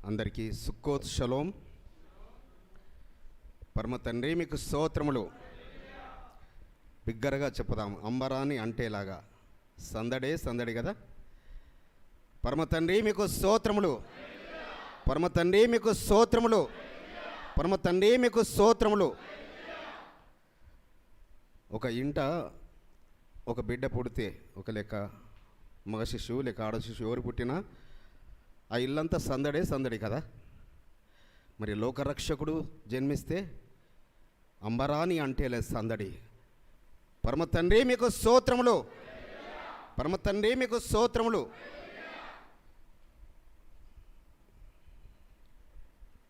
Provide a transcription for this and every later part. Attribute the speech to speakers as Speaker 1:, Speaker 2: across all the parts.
Speaker 1: అందరికీ Sukkot shalom. పరమ తండ్రి మీకు స్తోత్రములు. బిగ్గరగా చెప్పుదాం, అంబరాని అంటేలాగా. సందడే సందడి కదా. పరమ తండ్రి మీకు స్తోత్రములు, పరమ తండ్రి మీకు స్తోత్రములు, పరమ తండ్రి మీకు స్తోత్రములు. ఒక ఇంట ఒక బిడ్డ పుడితే, ఒక లెక్క మగ శిశువు లేక ఆడ శిశువు ఎవరు పుట్టినా ఆ ఇల్లంతా సందడే సందడి కదా. మరి లోకరక్షకుడు జన్మిస్తే అంబరాని అంటేలే సందడి. పరమ తండ్రి మీకు స్తోత్రములు, పరమ తండ్రి మీకు స్తోత్రములు.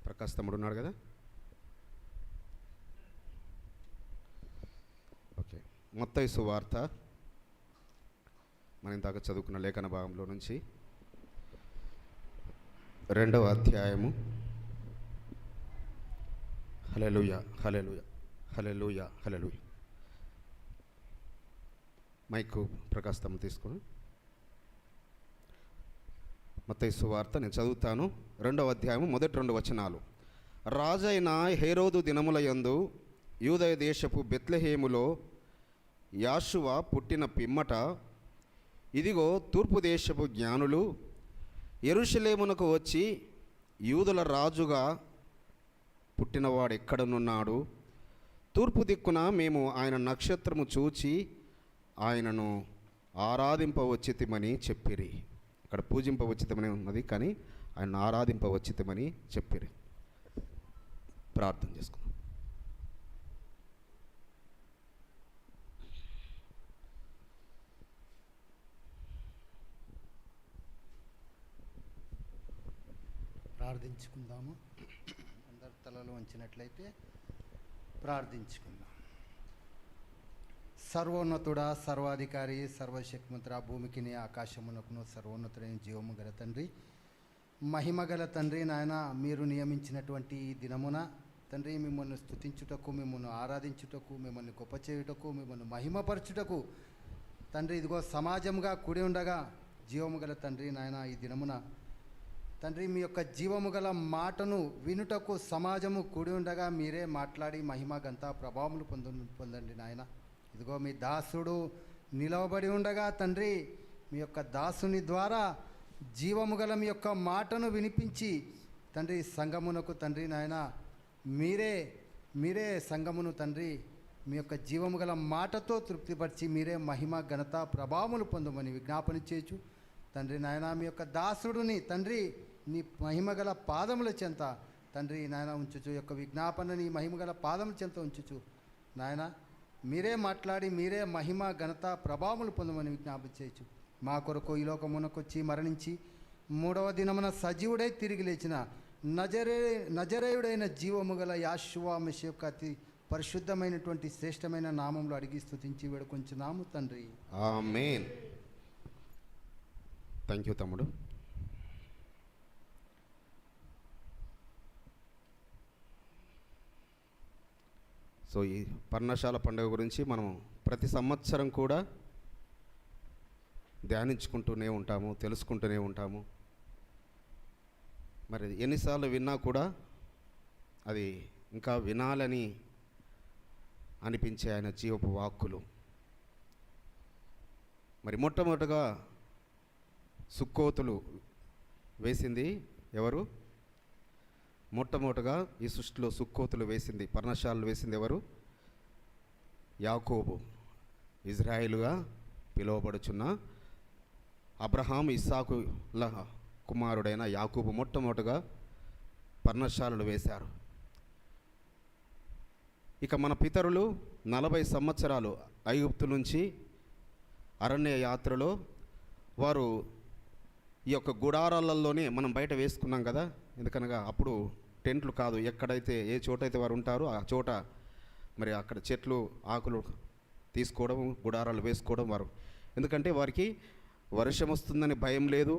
Speaker 1: ప్రకాశ్ తమ్ముడు ఉన్నాడు కదా. ఓకే, మత్తయి సువార్త మనం ఇందాక చదువుకున్న లేఖన భాగంలో నుంచి 2వ అధ్యాయము. హల్లెలూయా, హల్లెలూయా, హల్లెలూయా, హల్లెలూయా. మైకు ప్రకాశ్ తమ్ముడు తీసుకుని మత్తయి సువార్త నేను చదువుతాను. 2వ అధ్యాయము మొదటి 2 వచనాలు. రాజైన హేరోదు దినముల యందు యూదయ దేశపు బెత్లెహేములో యాషువ పుట్టిన పిమ్మట, ఇదిగో తూర్పు దేశపు జ్ఞానులు యెరూషలేమునకు వచ్చి, యూదుల రాజుగా పుట్టినవాడు ఎక్కడనున్నాడు? తూర్పు దిక్కున మేము ఆయన నక్షత్రము చూచి ఆయనను ఆరాధింపవచ్చితిమని చెప్పిరి. ఇక్కడ పూజింపవచ్చితమని ఉన్నది, కానీ ఆయన ఆరాధింపవచ్చితమని చెప్పిరి. ప్రార్థన చేసుకుందాం.
Speaker 2: ప్రార్థించుకుందాము. అందరు తలలు వంచినట్లయితే ప్రార్థించుకుందాం. సర్వోన్నతుడా, సర్వాధికారి, సర్వశక్తిమంతుడా, భూమికిని ఆకాశమునకును సర్వోన్నతుడైన జీవము గల తండ్రి, మహిమ గల తండ్రి, నాయన మీరు నియమించినటువంటి ఈ దినమున తండ్రి మిమ్మల్ని స్తుతించుటకు, మిమ్మల్ని ఆరాధించుటకు, మిమ్మల్ని గొప్ప చేయుటకు, మిమ్మల్ని మహిమపరచుటకు తండ్రి ఇదిగో సమాజముగా కూడి ఉండగా జీవము గల తండ్రి నాయన ఈ దినమున తండ్రి మీ యొక్క జీవము గల మాటను వినుటకు సమాజము కూడి ఉండగా మీరే మాట్లాడి మహిమ గంత ప్రభావములు పొందండి నాయన. ఇదిగో మీ దాసుడు నిలవబడి ఉండగా తండ్రి మీ యొక్క దాసుని ద్వారా జీవము గల మీ యొక్క మాటను వినిపించి తండ్రి సంఘమునకు తండ్రి నాయన మీరే సంఘమును తండ్రి మీ యొక్క జీవము గల మాటతో తృప్తిపరిచి మీరే మహిమ ఘనత ప్రభావములు పొందమని విజ్ఞాపన చేయొచ్చు తండ్రి నాయన. మీ యొక్క దాసుడుని తండ్రి నీ మహిమగల పాదముల చెంత తండ్రి నాయన ఉంచుచు, యొక్క విజ్ఞాపనని మహిమగల పాదముల చెంత ఉంచుచు నాయన మీరే మాట్లాడి మీరే మహిమ ఘనత ప్రభావములు పొందమని విజ్ఞాపన చేయొచ్చు. మా కొరకు ఈ లోకమునకొచ్చి మరణించి 3వ దినమున సజీవుడై తిరిగి లేచిన నజరేయుడైన జీవము గల యాషువ మెషియా యొక్క అతి పరిశుద్ధమైనటువంటి శ్రేష్టమైన నామంలో అడిగి స్తుతించి వేడుకొంచున్నాము తండ్రి,
Speaker 1: ఆమేన్. థ్యాంక్ యూ తమ్ముడు. సో ఈ పర్ణశాల పండుగ గురించి మనం ప్రతి సంవత్సరం కూడా ధ్యానించుకుంటూనే ఉంటాము, తెలుసుకుంటూనే ఉంటాము. మరి ఎన్నిసార్లు విన్నా కూడా అది ఇంకా వినాలని అనిపించే ఆయన జీవపు వాక్కులు. మరి మొట్టమొదటగా సుక్కోతులు వేసింది ఎవరు? మొట్టమొదటగా ఈ సృష్టిలో సుక్కోతులు వేసింది, పర్ణశాలలు వేసింది ఎవరు? యాకోబు. ఇజ్రాయేలుగా పిలువబడుచున్న అబ్రహాం ఇస్సాకుల కుమారుడైన యాకోబు మొట్టమొదటగా పర్ణశాలలు వేశారు. ఇక మన పితరులు 40 సంవత్సరాలు ఐగుప్తు నుంచి అరణ్య యాత్రలో వారు ఈ యొక్క గుడారాలలోనే మనం బయట వేసుకున్నాం కదా. ఎందుకనగా అప్పుడు టెంట్లు కాదు, ఎక్కడైతే ఏ చోటైతే వారు ఉంటారో ఆ చోట మరి అక్కడ చెట్లు ఆకులు తీసుకోవడం, గుడారాలు వేసుకోవడం వారు. ఎందుకంటే వారికి వర్షం వస్తుందని భయం లేదు,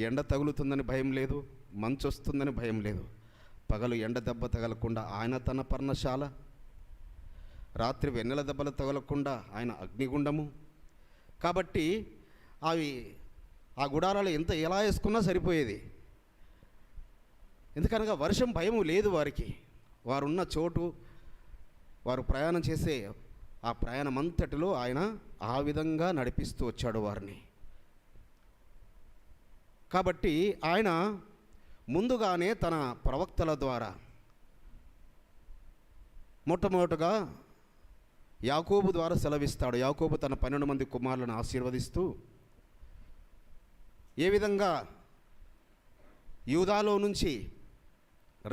Speaker 1: ఎండ తగులుతుందని భయం లేదు, మంచు వస్తుందని భయం లేదు. పగలు ఎండ దెబ్బ తగలకుండా ఆయన తన పర్ణశాల, రాత్రి వెన్నెల దెబ్బలు తగలకుండా ఆయన అగ్నిగుండము. కాబట్టి అవి ఆ గుడారాలు ఎలా వేసుకున్నా సరిపోయేది. ఎందుకనగా వర్షం భయము లేదు వారికి. వారున్న చోటు, వారు ప్రయాణం చేసే ఆ ప్రయాణం అంతటిలో ఆయన ఆ విధంగా నడిపిస్తూ వచ్చాడు వారిని. కాబట్టి ఆయన ముందుగానే తన ప్రవక్తల ద్వారా మొట్టమొదటగా యాకోబు ద్వారా సెలవిస్తాడు. యాకోబు తన 12 మంది కుమారులను ఆశీర్వదిస్తూ ఏ విధంగా యూదాలో నుంచి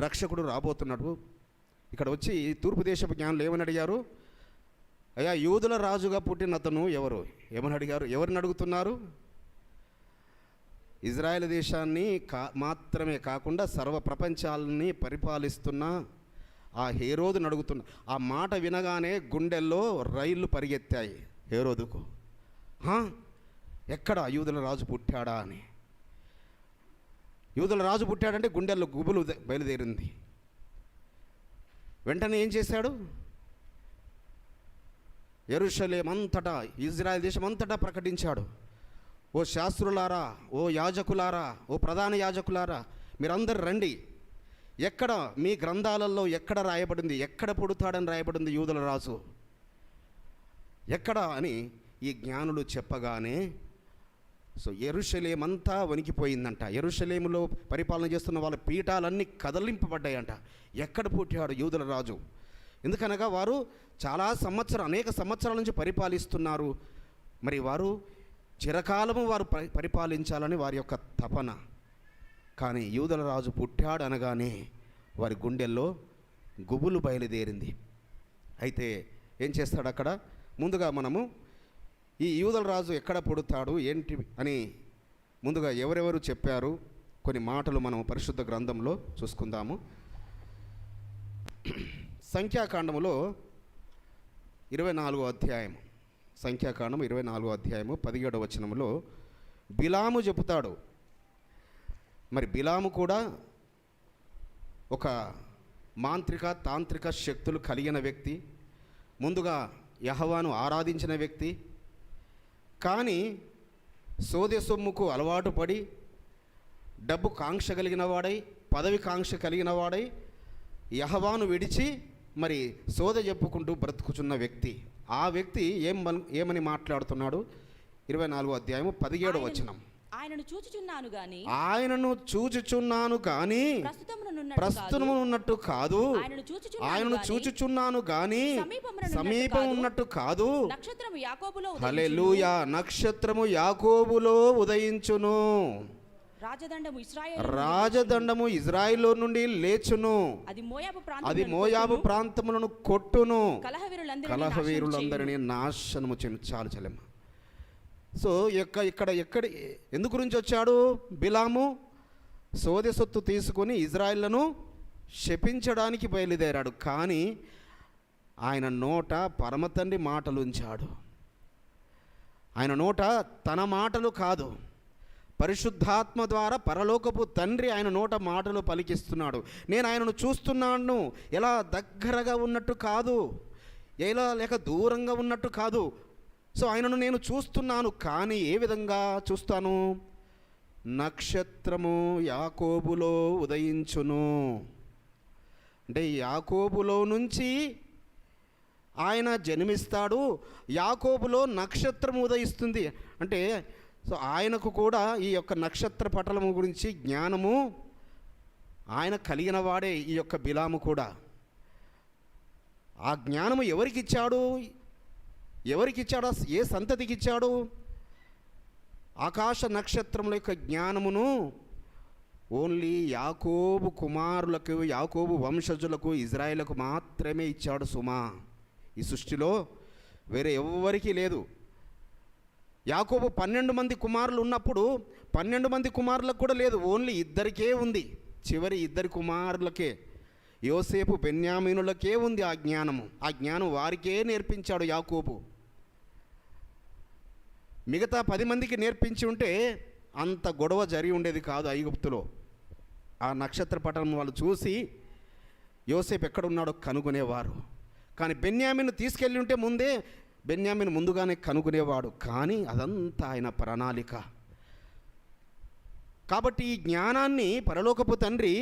Speaker 1: రక్షకుడు రాబోతున్నాడు. ఇక్కడ వచ్చి తూర్పు దేశపు జ్ఞానులు ఏమని అడిగారు? అయ్యా, యూదుల రాజుగా పుట్టిన అతను ఎవరు? ఏమని అడిగారు? ఎవరిని అడుగుతున్నారు? ఇజ్రాయెల్ దేశాన్ని మాత్రమే కాకుండా సర్వ ప్రపంచాలని పరిపాలిస్తున్న ఆ హేరోదుని అడుగుతున్న. ఆ మాట వినగానే గుండెల్లో రైళ్లు పరిగెత్తాయి హేరోదుకు. ఎక్కడ యూదుల రాజు పుట్టాడా అని. యూదుల రాజు పుట్టాడంటే గుండెల్లో గుబులు బయలుదేరింది. వెంటనే ఏం చేశాడు? యెరూషలేం అంతటా, ఇజ్రాయెల్ దేశం అంతటా ప్రకటించాడు. ఓ శాస్త్రులారా, ఓ యాజకులారా, ఓ ప్రధాన యాజకులారా, మీరందరూ రండి. ఎక్కడ మీ గ్రంథాలలో ఎక్కడ రాయబడింది, ఎక్కడ పుడతాడని రాయబడింది యూదుల రాజు ఎక్కడ అని ఈ జ్ఞానులు చెప్పగానే యెరూషలేం అంతా వణికిపోయిందంట. యెరూషలేములో పరిపాలన చేస్తున్న వాళ్ళ పీఠాలన్నీ కదలింపబడ్డాయంట. ఎక్కడ పుట్టాడు యూదుల రాజు? ఎందుకనగా వారు అనేక సంవత్సరాల నుంచి పరిపాలిస్తున్నారు. మరి వారు చిరకాలము వారు పరిపాలించాలని వారి యొక్క తపన. కానీ యూదుల రాజు పుట్టాడు అనగానే వారి గుండెల్లో గుబులు బయలుదేరింది. అయితే ఏం చేస్తాడు అక్కడ? ముందుగా మనము ఈ యూదుల రాజు ఎక్కడ పుడతాడు ఏంటి అని ముందుగా ఎవరెవరు చెప్పారు కొన్ని మాటలు మనం పరిశుద్ధ గ్రంథంలో చూసుకుందాము. సంఖ్యాకాండములో 24వ అధ్యాయం, సంఖ్యాకాండం 24వ అధ్యాయము 17వ వచనంలో బిలాము చెబుతాడు. మరి బిలాము కూడా ఒక మాంత్రిక తాంత్రిక శక్తులు కలిగిన వ్యక్తి, ముందుగా యెహోవాను ఆరాధించిన వ్యక్తి. కానీ సోదె సొమ్ముకు అలవాటు పడి, డబ్బు కాంక్ష కలిగిన వాడై, పదవి కాంక్ష కలిగిన వాడై యెహోవాను విడిచి మరి సోదె చెప్పుకుంటూ బ్రతుకుచున్న వ్యక్తి. ఆ వ్యక్తి ఏమని మాట్లాడుతున్నాడు? 24వ అధ్యాయము 17వ వచనం.
Speaker 3: ఆయనను
Speaker 1: చూచుచున్నాను గాని ప్రస్తుతము ఉన్నట్టు కాదు, ఆయనను చూచుచున్నాను గాని సమీపం ఉన్నట్టు కాదు. హల్లెలూయా. నక్షత్రము యాకోబులో ఉదయించును, రాజదండము ఇజ్రాయిల్లో నుండి లేచును, అది మోయాబు ప్రాంతములను కొట్టును, కలహవీరులందరినీ నాశనము చాలు చలెమ్మ. సో ఇక్కడ ఎందు గురించి వచ్చాడు బిలాము? సోదె సొత్తు తీసుకొని ఇజ్రాయిళ్లను శపించడానికి బయలుదేరాడు. కానీ ఆయన నోట పరమతండ్రి మాటలు ఉంచాడు. ఆయన నోట తన మాటలు కాదు, పరిశుద్ధాత్మ ద్వారా పరలోకపు తండ్రి ఆయన నోట మాటలు పలికిస్తున్నాడు. నేను ఆయనను చూస్తున్నాను, ఎలా దగ్గరగా ఉన్నట్టు కాదు, ఎలా లేక దూరంగా ఉన్నట్టు కాదు. సో ఆయనను నేను చూస్తున్నాను. కానీ ఏ విధంగా చూస్తాను? నక్షత్రము యాకోబులో ఉదయించును. అంటే యాకోబులో నుంచి ఆయన జన్మిస్తాడు, యాకోబులో నక్షత్రం ఉదయిస్తుంది. అంటే సో ఆయనకు కూడా ఈ యొక్క నక్షత్ర పటలము గురించి జ్ఞానము ఆయన కలిగిన వాడే ఈ యొక్క బిలాము కూడా. ఆ జ్ఞానము ఎవరికిచ్చాడు? ఏ సంతతికి ఇచ్చాడు? ఆకాశ నక్షత్రముల యొక్క జ్ఞానమును ఓన్లీ యాకోబు కుమారులకు, యాకోబు వంశజులకు, ఇజ్రాయేలుకు మాత్రమే ఇచ్చాడు సుమా. ఈ సృష్టిలో వేరే ఎవ్వరికీ లేదు. యాకోబు 12 మంది కుమారులు ఉన్నప్పుడు 12 మంది కుమారులకు కూడా లేదు, ఓన్లీ ఇద్దరికే ఉంది. చివరి 2 కుమారులకే, యోసేపు బెన్యామీనులకే ఉంది ఆ జ్ఞానము. ఆ జ్ఞానం వారికే నేర్పించాడు యాకోబు. మిగతా 10 మందికి నేర్పించి ఉంటే అంత గొడవ జరిగి ఉండేది కాదు ఐగుప్తులో. ఆ నక్షత్ర పటం వాళ్ళు చూసి యోసేపు ఎక్కడున్నాడో కనుగొనేవారు. కానీ బెన్యామీను తీసుకెళ్ళి ఉంటే బెన్యామీను ముందుగానే కనుగొనేవాడు. కానీ అదంతా ఆయన ప్రణాళిక. కాబట్టి ఈ జ్ఞానాన్ని పరలోకపు తండ్రి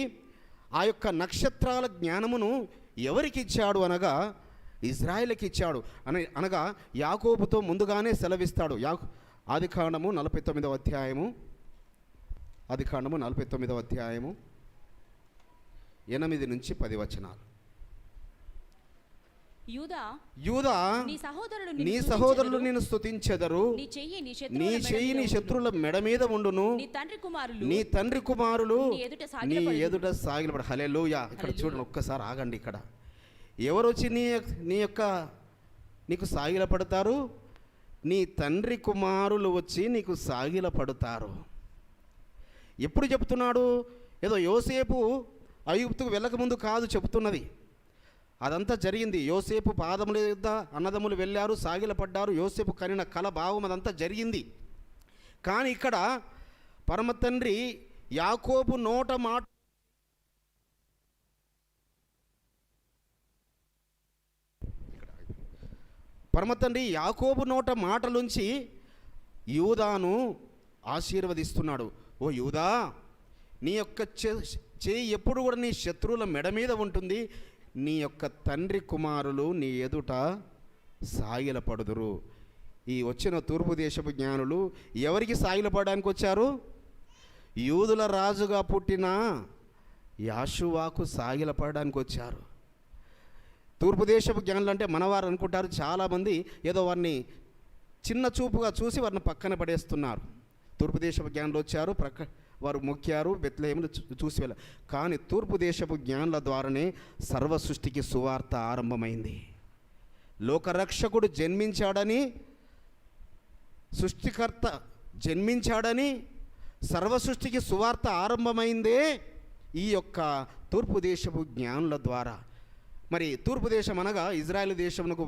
Speaker 1: ఆ యొక్క నక్షత్రాల జ్ఞానమును ఎవరికి ఇచ్చాడు అనగా ఇజ్రాయేలుకి ఇచ్చాడు. అనగా యాకోబుతో ముందుగానే సెలవిస్తాడు. ఆదికాండము 49వ అధ్యాయము, ఆదికాండము 49వ అధ్యాయము 8 నుంచి 10 వచనాలు. యూదా నీ సహోదరులు నిన్ను స్తుతించెదరు, నీ చెయ్యి నీ శత్రువుల మెడ మీద ఉండును, నీ తండ్రి కుమారులు నీ ఎదుట సాగిలపడ. హల్లెలూయా. ఇక్కడ చూడండి, ఒక్కసారి ఆగండి. ఇక్కడ ఎవరు వచ్చి నీకు సాగిలపడతారు? నీ తండ్రి కుమారులు వచ్చి నీకు సాగిలపడతారు. ఎప్పుడు చెప్తున్నాడు? ఏదో యోసేపు ఐగుప్తుకు వెళ్ళకముందు కాదు చెబుతున్నది. అదంతా జరిగింది. యోసేపు పాదముల యొద్ద అన్నదమ్ములు వెళ్ళారు, సాగిలపడ్డారు. యోసేపు కనిన కల భావం అదంతా జరిగింది. కానీ ఇక్కడ పరమ తండ్రి యాకోబు నోట మాట పరమతండ్రి యాకోబు నోట మాటలుంచి యూదాను ఆశీర్వదిస్తున్నాడు. ఓ యూదా, నీ యొక్క చేయి ఎప్పుడు కూడా నీ శత్రువుల మెడ మీద ఉంటుంది. నీ యొక్క తండ్రి కుమారులు నీ ఎదుట సాగిలపడుదురు. ఈ వచ్చిన తూర్పు దేశపు జ్ఞానులు ఎవరికి సాగిలపడడానికి వచ్చారు? యూదుల రాజుగా పుట్టిన యాషువాకు సాగిలపడడానికి వచ్చారు. తూర్పు దేశపు జ్ఞానులు అంటే మనవారు అనుకుంటారు చాలామంది. ఏదో వారిని చిన్న చూపుగా చూసి వారిని పక్కన పడేస్తున్నారు. తూర్పు దేశపు జ్ఞానులు వచ్చారు, వారు మొక్కారు, బెత్లెహేమును చూసి వెళ్ళారు. కానీ తూర్పు దేశపు జ్ఞానుల ద్వారానే సర్వ సృష్టికి సువార్త ఆరంభమైంది. లోకరక్షకుడు జన్మించాడని, సృష్టికర్త జన్మించాడని సర్వ సృష్టికి సువార్త ఆరంభమైందే ఈ యొక్క తూర్పు దేశపు జ్ఞానుల ద్వారా. మరి తూర్పు దేశం అనగా ఇజ్రాయెల్ దేశమునకు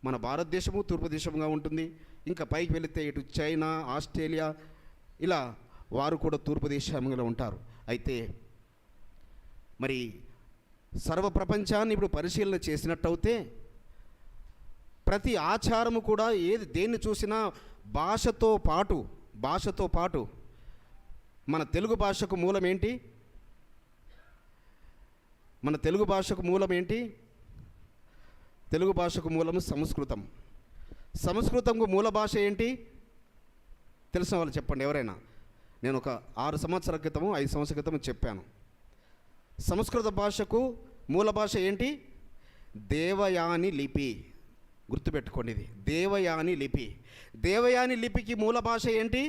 Speaker 1: మన భారతదేశము తూర్పు దేశంగా ఉంటుంది. ఇంకా పైకి వెళితే ఇటు చైనా, ఆస్ట్రేలియా, ఇలా వారు కూడా తూర్పు దేశంలో ఉంటారు. అయితే మరి సర్వ ప్రపంచాన్ని ఇప్పుడు పరిశీలన చేసినట్టయితే ప్రతి ఆచారము కూడా దేన్ని చూసినా భాషతో పాటు మన తెలుగు భాషకు మూలం ఏంటి? మన తెలుగు భాషకు మూలం ఏంటి? తెలుగు భాషకు మూలము సంస్కృతం. సంస్కృతంకు మూల భాష ఏంటి? తెలిసిన వాళ్ళు చెప్పండి ఎవరైనా. నేను ఒక 6 సంవత్సరాల క్రితము 5 సంవత్సరాల క్రితం చెప్పాను. సంస్కృత భాషకు మూల భాష ఏంటి? దేవయాని లిపి. గుర్తుపెట్టుకోండి, ఇది దేవయాని లిపి. దేవయాని లిపికి మూల భాష ఏంటి?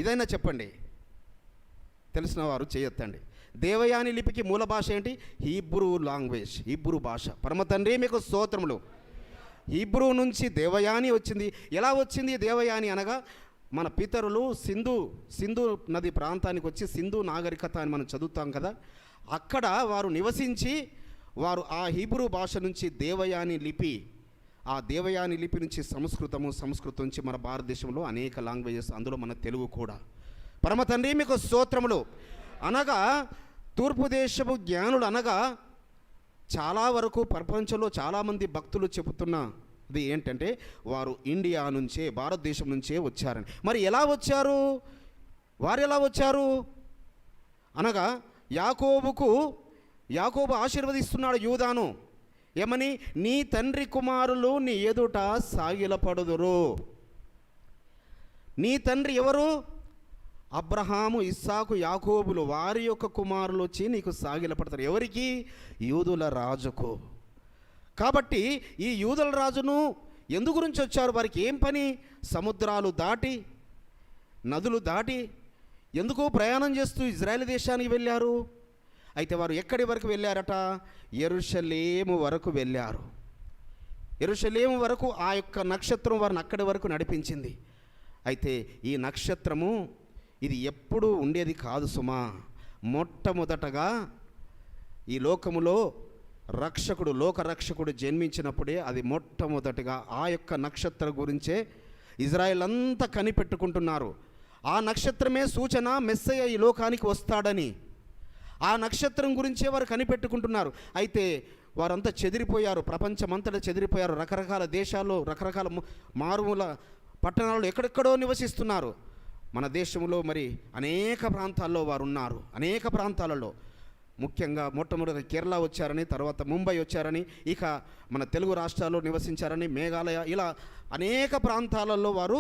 Speaker 1: ఇదైనా చెప్పండి, తెలిసిన వారు చేయొద్దండి. దేవయాని లిపికి మూల భాష ఏంటి? హీబ్రూ లాంగ్వేజ్, హీబ్రూ భాష. పరమ తండ్రి మీకు స్తోత్రములు. హీబ్రూ నుంచి దేవయాని వచ్చింది. ఎలా వచ్చింది దేవయాని అనగా, మన పితరులు సింధు నది ప్రాంతానికి వచ్చి సింధు నాగరికత అని మనం చదువుతాం కదా, అక్కడ వారు నివసించి వారు ఆ హీబ్రూ భాష నుంచి దేవయాని లిపి, ఆ దేవయాని లిపి నుంచి సంస్కృతం నుంచి మన భారతదేశంలో అనేక లాంగ్వేజెస్, అందులో మన తెలుగు కూడా. పరమ తండ్రి మీకు స్తోత్రములు. అనగా తూర్పు దేశపు జ్ఞానులు అనగా చాలా వరకు ప్రపంచంలో చాలామంది భక్తులు చెబుతున్నది ఏంటంటే వారు ఇండియా నుంచే, భారతదేశం నుంచే వచ్చారని. మరి ఎలా వచ్చారు? వారు ఎలా వచ్చారు అనగా యాకోబు ఆశీర్వదిస్తున్నాడు యూదాను. ఏమని? నీ తండ్రి కుమారులు నీ ఎదుట సాగిలపడుదురు. నీ తండ్రి ఎవరు? అబ్రహాము, ఇస్సాకు, యాకోబులు. వారి యొక్క కుమారులు వచ్చి నీకు సాగిలపడతారు. ఎవరికి? యూదుల రాజుకు. కాబట్టి ఈ యూదుల రాజును ఎందు గురించి వచ్చారు? వారికి ఏం పని? సముద్రాలు దాటి, నదులు దాటి ఎందుకు ప్రయాణం చేస్తూ ఇజ్రాయెల్ దేశానికి వెళ్ళారు? అయితే వారు ఎక్కడి వరకు వెళ్ళారట? యెరూషలేము వరకు వెళ్ళారు. యెరూషలేము వరకు ఆ యొక్క నక్షత్రం వారిని అక్కడి వరకు నడిపించింది. అయితే ఈ నక్షత్రము ఇది ఎప్పుడూ ఉండేది కాదు సుమా. మొట్టమొదటగా ఈ లోకములో లోకరక్షకుడు జన్మించినప్పుడే అది మొట్టమొదటిగా ఆ యొక్క నక్షత్రం గురించే ఇజ్రాయెల్ అంతా కనిపెట్టుకుంటున్నారు. ఆ నక్షత్రమే సూచన మెస్సయ్య ఈ లోకానికి వస్తాడని. ఆ నక్షత్రం గురించే వారు కనిపెట్టుకుంటున్నారు. అయితే వారంతా చెదిరిపోయారు, ప్రపంచమంతటా చెదిరిపోయారు. రకరకాల దేశాల్లో, రకరకాల మారుమూల పట్టణాల్లో ఎక్కడెక్కడో నివసిస్తున్నారు. మన దేశంలో మరి అనేక ప్రాంతాల్లో వారు ఉన్నారు. అనేక ప్రాంతాలలో ముఖ్యంగా మొట్టమొదటి కేరళ వచ్చారని, తర్వాత ముంబై వచ్చారని, ఇక మన తెలుగు రాష్ట్రాల్లో నివసించారని, మేఘాలయ, ఇలా అనేక ప్రాంతాలలో వారు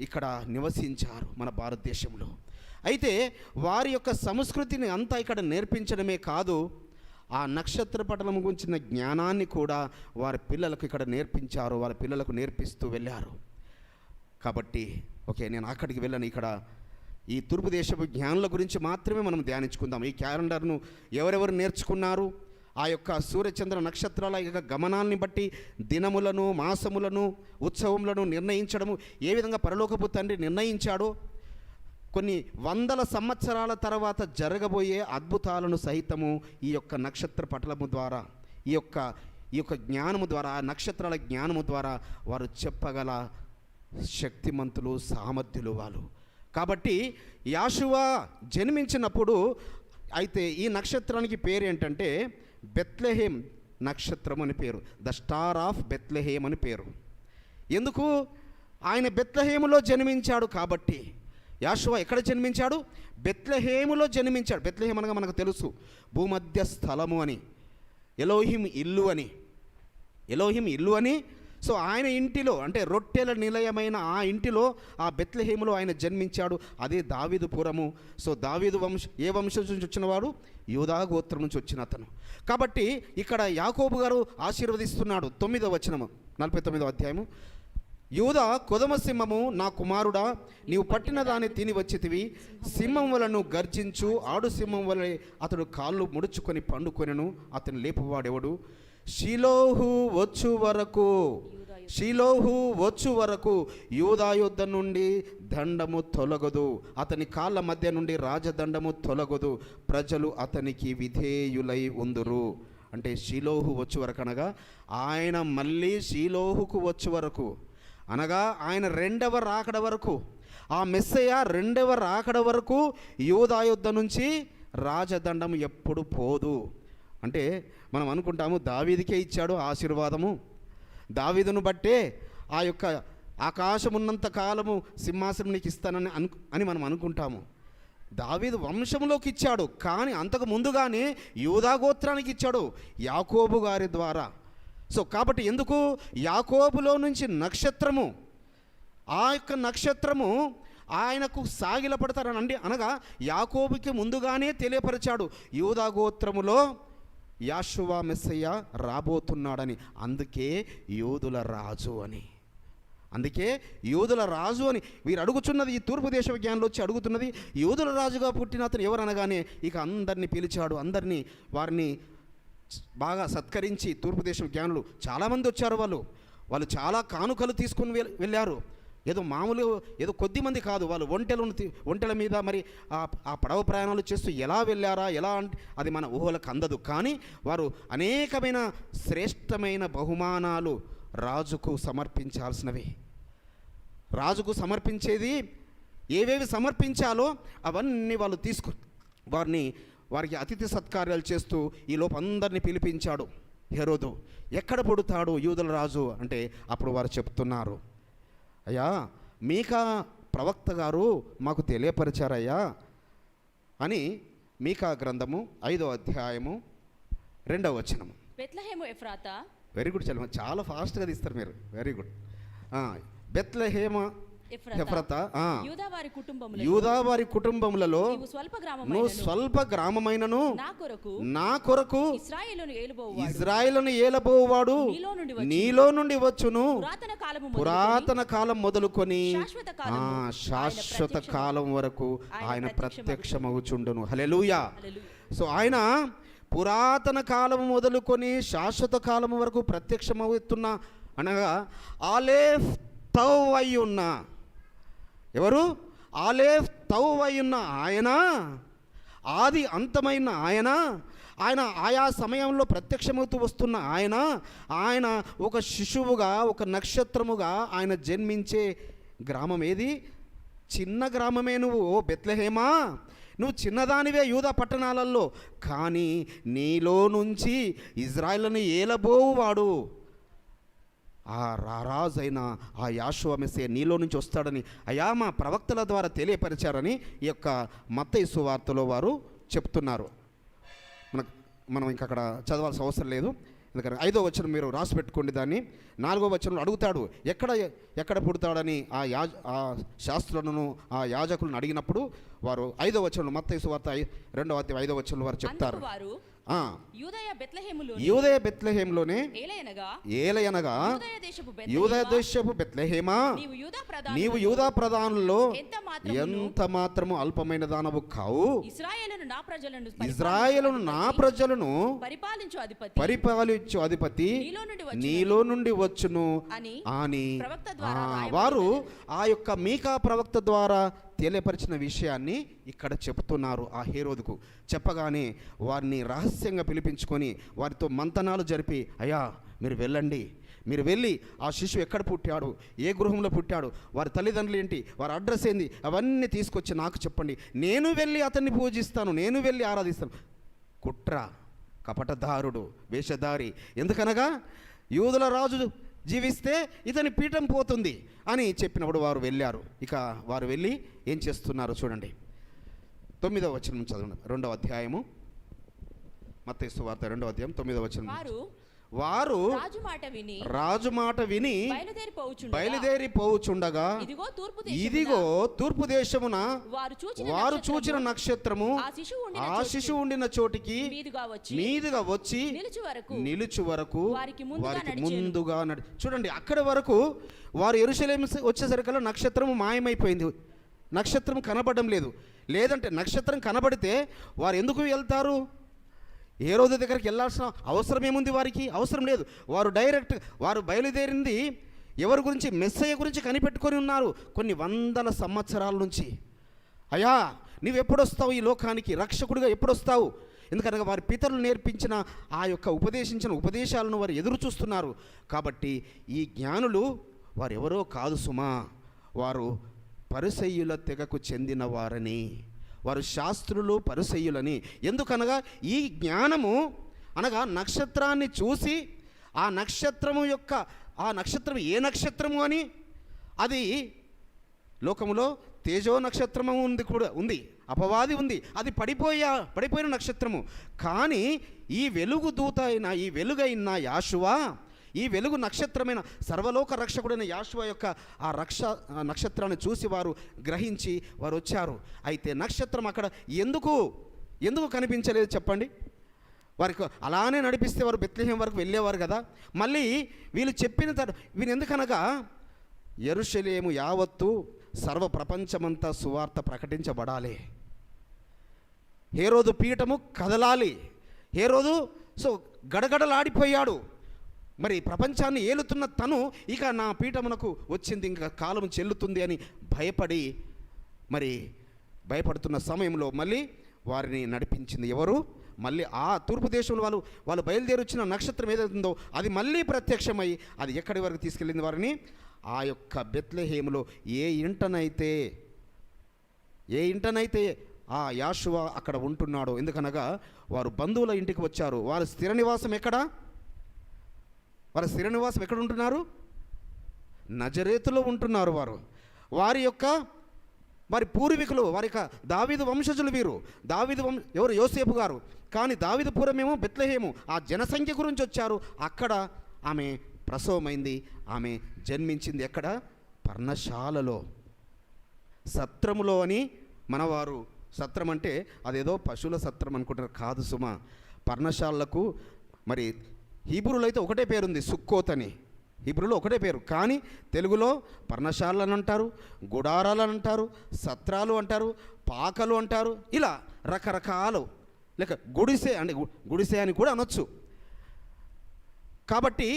Speaker 1: ఇక్కడ నివసించారు మన భారతదేశంలో. అయితే వారి యొక్క సంస్కృతిని అంతా ఇక్కడ నేర్పించడమే కాదు, ఆ నక్షత్ర పటలం గురించిన జ్ఞానాన్ని కూడా వారి పిల్లలకు ఇక్కడ నేర్పించారు, వారి పిల్లలకు నేర్పిస్తూ వెళ్ళారు. కాబట్టి ఓకే, నేను అక్కడికి వెళ్ళను. ఇక్కడ ఈ తూర్పు దేశపు జ్ఞానుల గురించి మాత్రమే మనం ధ్యానించుకుందాం. ఈ క్యాలెండర్ను ఎవరెవరు నేర్చుకున్నారు, ఆ యొక్క సూర్యచంద్ర నక్షత్రాల యొక్క గమనాల్ని బట్టి దినములను, మాసములను, ఉత్సవములను నిర్ణయించడము ఏ విధంగా పరలోకపు తండ్రి నిర్ణయించాడో, కొన్ని వందల సంవత్సరాల తర్వాత జరగబోయే అద్భుతాలను సహితము ఈ యొక్క నక్షత్ర పటలము ద్వారా, ఈ యొక్క జ్ఞానము ద్వారా, ఆ నక్షత్రాల జ్ఞానము ద్వారా వారు చెప్పగల శక్తిమంతులు, సామర్థ్యులు వాళ్ళు. కాబట్టి యాషువా జన్మించినప్పుడు అయితే ఈ నక్షత్రానికి పేరు ఏంటంటే బెత్లెహేం నక్షత్రం అని పేరు. ద స్టార్ ఆఫ్ బెత్లెహేం అని పేరు. ఎందుకు? ఆయన బెత్లెహేములో జన్మించాడు కాబట్టి. యాషువా ఎక్కడ జన్మించాడు? బెత్లెహేములో జన్మించాడు. బెత్లెహేం అనగా మనకు తెలుసు భూమధ్య స్థలము అని, ఎలోహిం ఇల్లు అని, ఎలోహిం ఇల్లు అని. సో ఆయన ఇంటిలో, అంటే రొట్టెల నిలయమైన ఆ ఇంటిలో, ఆ బెత్లెహేములో ఆయన జన్మించాడు. అదే దావీదు పురము. సో దావీదు ఏ వంశం నుంచి వచ్చినవాడు? యూదా గోత్రం నుంచి వచ్చిన అతను. కాబట్టి ఇక్కడ యాకోబు గారు ఆశీర్వదిస్తున్నాడు. 9వ వచనము 49వ అధ్యాయము. యూదా కొదమ సింహము, నా కుమారుడా, నీవు పట్టిన దాన్ని తిని వచ్చితివి. సింహం వలను గర్జించు, ఆడు సింహం వలె అతడు కాళ్ళు ముడుచుకొని పండుకొనెను. అతను లేపువాడెవడు? షిలోహు వచ్చు వరకు యూదా యుద్ధ నుండి దండము తొలగదు, అతని కాళ్ళ మధ్య నుండి రాజదండము తొలగదు, ప్రజలు అతనికి విధేయులై ఉందురు. అంటే షిలోహు వచ్చు వరకు అనగా ఆయన మళ్ళీ షిలోహుకు వచ్చు వరకు, అనగా ఆయన రెండవ రాకడ వరకు, ఆ మెస్సయ్య రెండవ రాకడ వరకు యూదా యుద్ధ నుంచి రాజదండం ఎప్పుడు పోదు. అంటే మనం అనుకుంటాము దావీదుకే ఇచ్చాడు ఆశీర్వాదము, దావీదును బట్టే ఆ యొక్క ఆకాశం ఉన్నంత కాలము సింహాసనం నీకు ఇస్తానని అని మనం అనుకుంటాము. దావీదు వంశంలోకి ఇచ్చాడు, కానీ అంతకు ముందుగానే యూదా గోత్రానికి ఇచ్చాడు యాకోబు గారి ద్వారా. సో కాబట్టి ఎందుకు? యాకోబులో నుంచి నక్షత్రము, ఆ యొక్క నక్షత్రము ఆయనకు సాగిలపడతారనండి, అనగా యాకోబుకి ముందుగానే తెలియపరిచాడు యూదా గోత్రములో యాషువా మెస్సయ్య రాబోతున్నాడని. అందుకే యూదుల రాజు అని, అందుకే యూదుల రాజు అని వీరు అడుగుచున్నది. ఈ తూర్పు దేశ విజ్ఞానులు వచ్చి అడుగుతున్నది, యూదుల రాజుగా పుట్టిన అతను ఎవరనగానే ఇక అందరినీ పిలిచాడు. అందరినీ వారిని బాగా సత్కరించి, తూర్పు దేశ విజ్ఞానులు చాలామంది వచ్చారు. వాళ్ళు చాలా కానుకలు తీసుకొని వెళ్ళారు. ఏదో మామూలు ఏదో కొద్ది మంది కాదు, వాళ్ళు ఒంటెల మీద మరి ఆ పడవ ప్రయాణాలు చేస్తూ ఎలా వెళ్ళారా, ఎలా అంటే అది మన ఊహలకు అందదు. కానీ వారు అనేకమైన శ్రేష్టమైన బహుమానాలు రాజుకు సమర్పించాల్సినవి. రాజుకు సమర్పించేది ఏవేవి సమర్పించాలో అవన్నీ వాళ్ళు వారికి అతిథి సత్కార్యాలు చేస్తూ ఈ లోపు అందరినీ పిలిపించాడు హెరోదు. ఎక్కడ పుడతాడు యూదుల రాజు అంటే అప్పుడు వారు చెప్తున్నారు, అయ్యా మీకా ప్రవక్త గారు మాకు తెలియపరిచారయ్యా అని. మీకా గ్రంథము 5వ అధ్యాయము 2వ వచనము.
Speaker 3: బెత్లెహేము ఎఫ్రాతా.
Speaker 1: వెరీ గుడ్, చాలా ఫాస్ట్గా తీస్తారు మీరు, వెరీ గుడ్. బెత్లెహేము ఎఫ్రాతా, యూదా వారి కుటుంబములలో నువ్వు స్వల్ప గ్రామమైనను నా కొరకు ఇజ్రాయేలును ఏలబోవాడు నీలో నుండి వచ్చును. పురాతన కాలం మొదలుకొని శాశ్వత కాలం వరకు ఆయన ప్రత్యక్షమవుచుండును. హల్లెలూయా. సో ఆయన పురాతన కాలం మొదలుకొని శాశ్వత కాలం వరకు ప్రత్యక్షమవుతున్న, అనగా ఆలేఫ్ తౌ అయ్యున్న, ఎవరు? ఆలేఫ్ తౌ అయ్యున్న ఆయన, ఆది అంతమైన ఆయన, ఆయన ఆయా సమయంలో ప్రత్యక్షమవుతూ వస్తున్న ఆయన ఒక శిశువుగా, ఒక నక్షత్రముగా ఆయన జన్మించే గ్రామం ఏది? చిన్న గ్రామమే నువ్వు, ఓ బెత్లెహేమా, నువ్వు చిన్నదానివే యూదా పట్టణాలలో, కానీ నీలో నుంచి ఇజ్రాయేలును ఏలబోవాడు, ఆ రారాజైన ఆ యాషువా మెస్సయ్య నీలో నుంచి వస్తాడని అయా మా ప్రవక్తల ద్వారా తెలియపరిచారని ఈ యొక్క మత్తయి సువార్తలో వారు చెప్తున్నారు. మనం ఇంకా అక్కడ చదవాల్సిన అవసరం లేదు. ఎందుకంటే 5వ వచనం మీరు రాసి పెట్టుకోండి దాన్ని. 4వ వచనంలో అడుగుతాడు ఎక్కడ పుడతాడని ఆ శాస్త్రులను ఆ యాజకులను అడిగినప్పుడు వారు 5వ వచనంలో మత్తయి సువార్త 2వ అధ్యాయం 5వ వచనంలో వారు చెప్తారు, యూదయ బెత్లెహేములోనే ఏలయనగా యూదయ దేశపు బెత్లెహేమా, నీవు యూదా ప్రధానుల్లో ఎంత మాత్రము అల్పమైన దానవు కావు, ఇశ్రాయేలును నా ప్రజలను పరిపాలించు అధిపతి నీలో నుండి వచ్చును అని వారు ఆ యొక్క మీకా ప్రవక్త ద్వారా తెలియపరిచిన విషయాన్ని ఇక్కడ చెప్తున్నారు. ఆ హేరోదుకు చెప్పగానే వారిని రహస్యంగా పిలిపించుకొని వారితో మంతనాలు జరిపి, అయ్యా మీరు వెళ్ళి ఆ శిశువు ఎక్కడ పుట్టాడు, ఏ గృహంలో పుట్టాడు, వారి తల్లిదండ్రులు ఏంటి, వారి అడ్రస్ ఏంది, అవన్నీ తీసుకొచ్చి నాకు చెప్పండి, నేను వెళ్ళి అతన్ని పూజిస్తాను, నేను వెళ్ళి ఆరాధిస్తాను. కుట్ర, కపటదారుడు, వేషధారి. ఎందుకనగా యూదుల రాజు జీవిస్తే ఇతని పీఠం పోతుంది అని చెప్పినప్పుడు వారు వెళ్ళారు. ఇక వారు వెళ్ళి ఏం చేస్తున్నారు చూడండి. 9వ వచనం చదవండి. 2వ అధ్యాయము మత్తయి సువార్త 2వ అధ్యాయం 9వ వచనం. వారు రాజు మాట విని బయలుదేరిపోవుచుండగా ఇదిగో తూర్పు దేశమున వారు చూచిన నక్షత్రము ఆ శిశువు ఉండిన చోటికి మీదుగా వచ్చి నిలుచు వరకు వారికి ముందుగా చూడండి. అక్కడి వరకు వారు యెరూషలేము వచ్చేసరికల్లా నక్షత్రము మాయమైపోయింది, నక్షత్రం కనబడడం లేదు. లేదంటే నక్షత్రం కనబడితే వారు ఎందుకు వెళ్తారు? హేరోదు దగ్గరికి వెళ్ళాల్సిన అవసరం ఏముంది? వారికి అవసరం లేదు. వారు బయలుదేరింది ఎవరి గురించి? మెస్సయ్య గురించి కనిపెట్టుకొని ఉన్నారు కొన్ని వందల సంవత్సరాల నుంచి. అయ్యా నీవెప్పుడొస్తావు ఈ లోకానికి, రక్షకుడిగా ఎప్పుడొస్తావు? ఎందుకనగా వారి పితరులు నేర్పించిన ఆ యొక్క ఉపదేశించిన ఉపదేశాలను వారు ఎదురు చూస్తున్నారు. కాబట్టి ఈ జ్ఞానులు వారు ఎవరో కాదు సుమా, వారు పరిసయ్యుల తెగకు చెందిన వారని, వారు శాస్త్రులు పరిసయ్యులని. ఎందుకనగా ఈ జ్ఞానము అనగా నక్షత్రాన్ని చూసి ఆ నక్షత్రము ఏ నక్షత్రము అని, అది లోకములో తేజో నక్షత్రము ఉంది, అపవాది ఉంది, అది పడిపోయిన నక్షత్రము. కానీ ఈ వెలుగు దూత అయిన ఈ వెలుగైన యాషువా, ఈ వెలుగు నక్షత్రమైన సర్వలోక రక్షకుడైన యాషువా యొక్క ఆ నక్షత్రాన్ని చూసి వారు గ్రహించి వారు వచ్చారు. అయితే నక్షత్రం అక్కడ ఎందుకు కనిపించలేదు చెప్పండి? వారికి అలానే నడిపిస్తే వారు బెత్లెహేం వరకు వెళ్ళేవారు కదా. మళ్ళీ వీళ్ళు చెప్పిన వీళ్ళు ఎందుకనగా యెరూషలేము యావత్తు సర్వ ప్రపంచమంతా సువార్త ప్రకటించబడాలి, హేరోదు పీఠము కదలాలి. హేరోదు గడగడలాడిపోయాడు. మరి ప్రపంచాన్ని ఏలుతున్న తను ఇక నా పీఠమునకు వచ్చింది, ఇంకా కాలం చెల్లుతుంది అని భయపడుతున్న సమయంలో మళ్ళీ వారిని నడిపించింది ఎవరు? మళ్ళీ ఆ తూర్పు దేశంలో వాళ్ళు బయలుదేరి వచ్చిన నక్షత్రం ఏదైతుందో అది మళ్ళీ ప్రత్యక్షమై అది ఎక్కడి వరకు తీసుకెళ్ళింది వారిని? ఆ యొక్క బెత్లెహేములో ఏ ఇంటనైతే ఆ యాషువా అక్కడ ఉంటున్నాడో. ఎందుకనగా వారు బంధువుల ఇంటికి వచ్చారు. వారి స్థిర నివాసం ఎక్కడ ఉంటున్నారు? నజరేతులో ఉంటున్నారు. వారి పూర్వీకులు, దావీదు వంశజులు వీరు. ఎవరు? యోసేపు గారు. కానీ దావీదు పురమేమో బెత్లెహేము. ఆ జనసంఖ్య గురించి వచ్చారు. అక్కడ ఆమె ప్రసవమైంది, ఆమె జన్మించింది. ఎక్కడ? పర్ణశాలలో, సత్రములో అని మనవారు. సత్రం అంటే అదేదో పశువుల సత్రం అనుకుంటారు, కాదు సుమా. పర్ణశాలకు మరి హీబ్రూలో అయితే ఒకటే పేరుంది, సుక్కోత్ అని. హీబ్రూలో ఒకటే పేరు, కానీ తెలుగులో పర్ణశాలలు అంటారు, గుడారాలు అంటారు, సత్రాలు అంటారు, పాకలు అంటారు, ఇలా రకరకాలు. లేక గుడిసె అని కూడా అనొచ్చు. కాబట్టి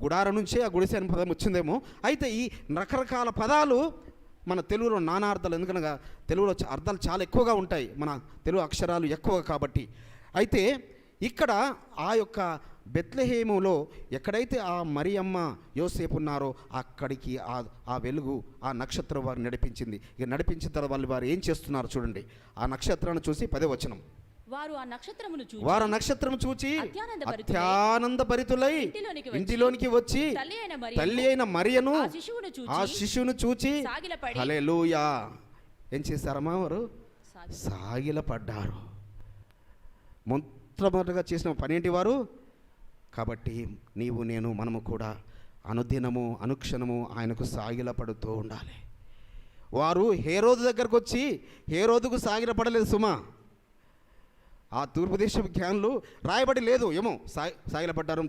Speaker 1: గుడారం నుంచే ఆ గుడిసె అని పదం వచ్చిందేమో. అయితే ఈ రకరకాల పదాలు మన తెలుగులో నానా అర్థాలు, ఎందుకనగా తెలుగులో అర్థాలు చాలా ఎక్కువగా ఉంటాయి, మన తెలుగు అక్షరాలు ఎక్కువ కాబట్టి. అయితే ఇక్కడ ఆ యొక్క బెత్లెహేములో ఎక్కడైతే ఆ మరియమ్మ యోసేపు ఉన్నారో అక్కడికి ఆ వెలుగు, ఆ నక్షత్రం వారు నడిపించింది. ఇక నడిపించిన తర్వాత వారు ఏం చేస్తున్నారు చూడండి. ఆ నక్షత్రాన్ని చూసి 10వ వచనం.
Speaker 3: వారు ఆ నక్షత్రము చూచి
Speaker 1: అత్యానందభరితులై ఇంటిలోనికి వచ్చి తల్లి అయిన మరియను ఆ శిశువును చూచి హల్లెలూయా ఏం చేశారమ్మా? వారు సాగిలపడ్డారు. మొట్టమొదటిగా చేసిన పని ఏంటి వారు? కాబట్టి నీవు నేను మనము కూడా అనుదినము అనుక్షణము ఆయనకు సాగిలపడుతూ ఉండాలి. వారు హేరోదు దగ్గరకు వచ్చి హేరోదుకు సాగిలపడలేదు సుమా. ఆ తూర్పు దేశపు జ్ఞానులు రాయబడి లేదు, ఏమో సాగిలపడ్డారు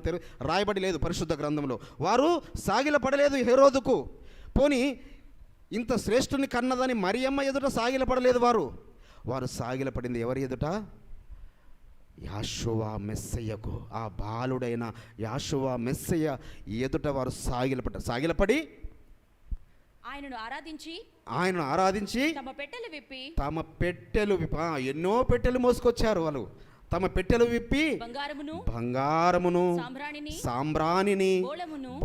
Speaker 1: రాయబడి లేదు పరిశుద్ధ గ్రంథంలో. వారు సాగిలపడలేదు హేరోదుకు. పోనీ ఇంత శ్రేష్ఠుని కన్నదని మరియమ్మ ఎదుట సాగిలపడలేదు వారు సాగిలపడింది ఎవరి ఎదుట? యాషువా మెస్సయ్యకు, ఆ బాలుడైన యాషువా మెస్సయ్య ఎదుట వారు సాగిలపడి
Speaker 3: ఆయనను ఆరాధించి తమ పెట్టెలు విప్పి ఎన్నో పెట్టెలు మోసుకొచ్చారు వాళ్ళు. తమ పెట్టెలు విప్పి బంగారమును సాంబ్రాణిని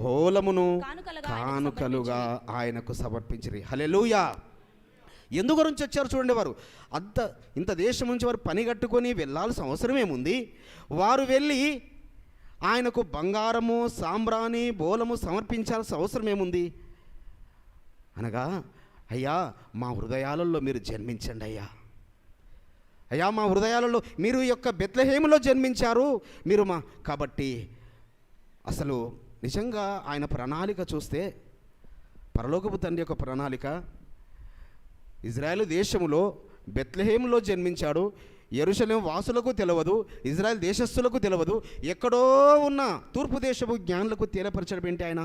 Speaker 3: బోలమును కానుకలుగా ఆయనకు సమర్పించిరి. హల్లెలూయా. ఎందు గురించి వచ్చారు చూడండి. వారు ఇంత దేశం నుంచి వారు పని కట్టుకొని వెళ్ళాల్సిన అవసరం ఏముంది? వారు వెళ్ళి ఆయనకు బంగారము సాంబ్రాణి బోలము సమర్పించాల్సిన అవసరం ఏముంది అనగా, అయ్యా మా హృదయాలలో మీరు జన్మించండి అయ్యా మా హృదయాలలో మీరు ఈ యొక్క బెత్లెహేములో జన్మించారు మీరు కాబట్టి అసలు నిజంగా ఆయన ప్రణాళిక చూస్తే, పరలోకపు తండ్రి యొక్క ప్రణాళిక, ఇజ్రాయేల్ దేశములో బెత్లెహేములో జన్మించాడు. యెరూషలేము వాసులకు తెలియదు, ఇజ్రాయెల్ దేశస్థులకు తెలియదు, ఎక్కడో ఉన్న తూర్పు దేశపు జ్ఞానులకు తెలియపరచడం ఏంటి? ఆయన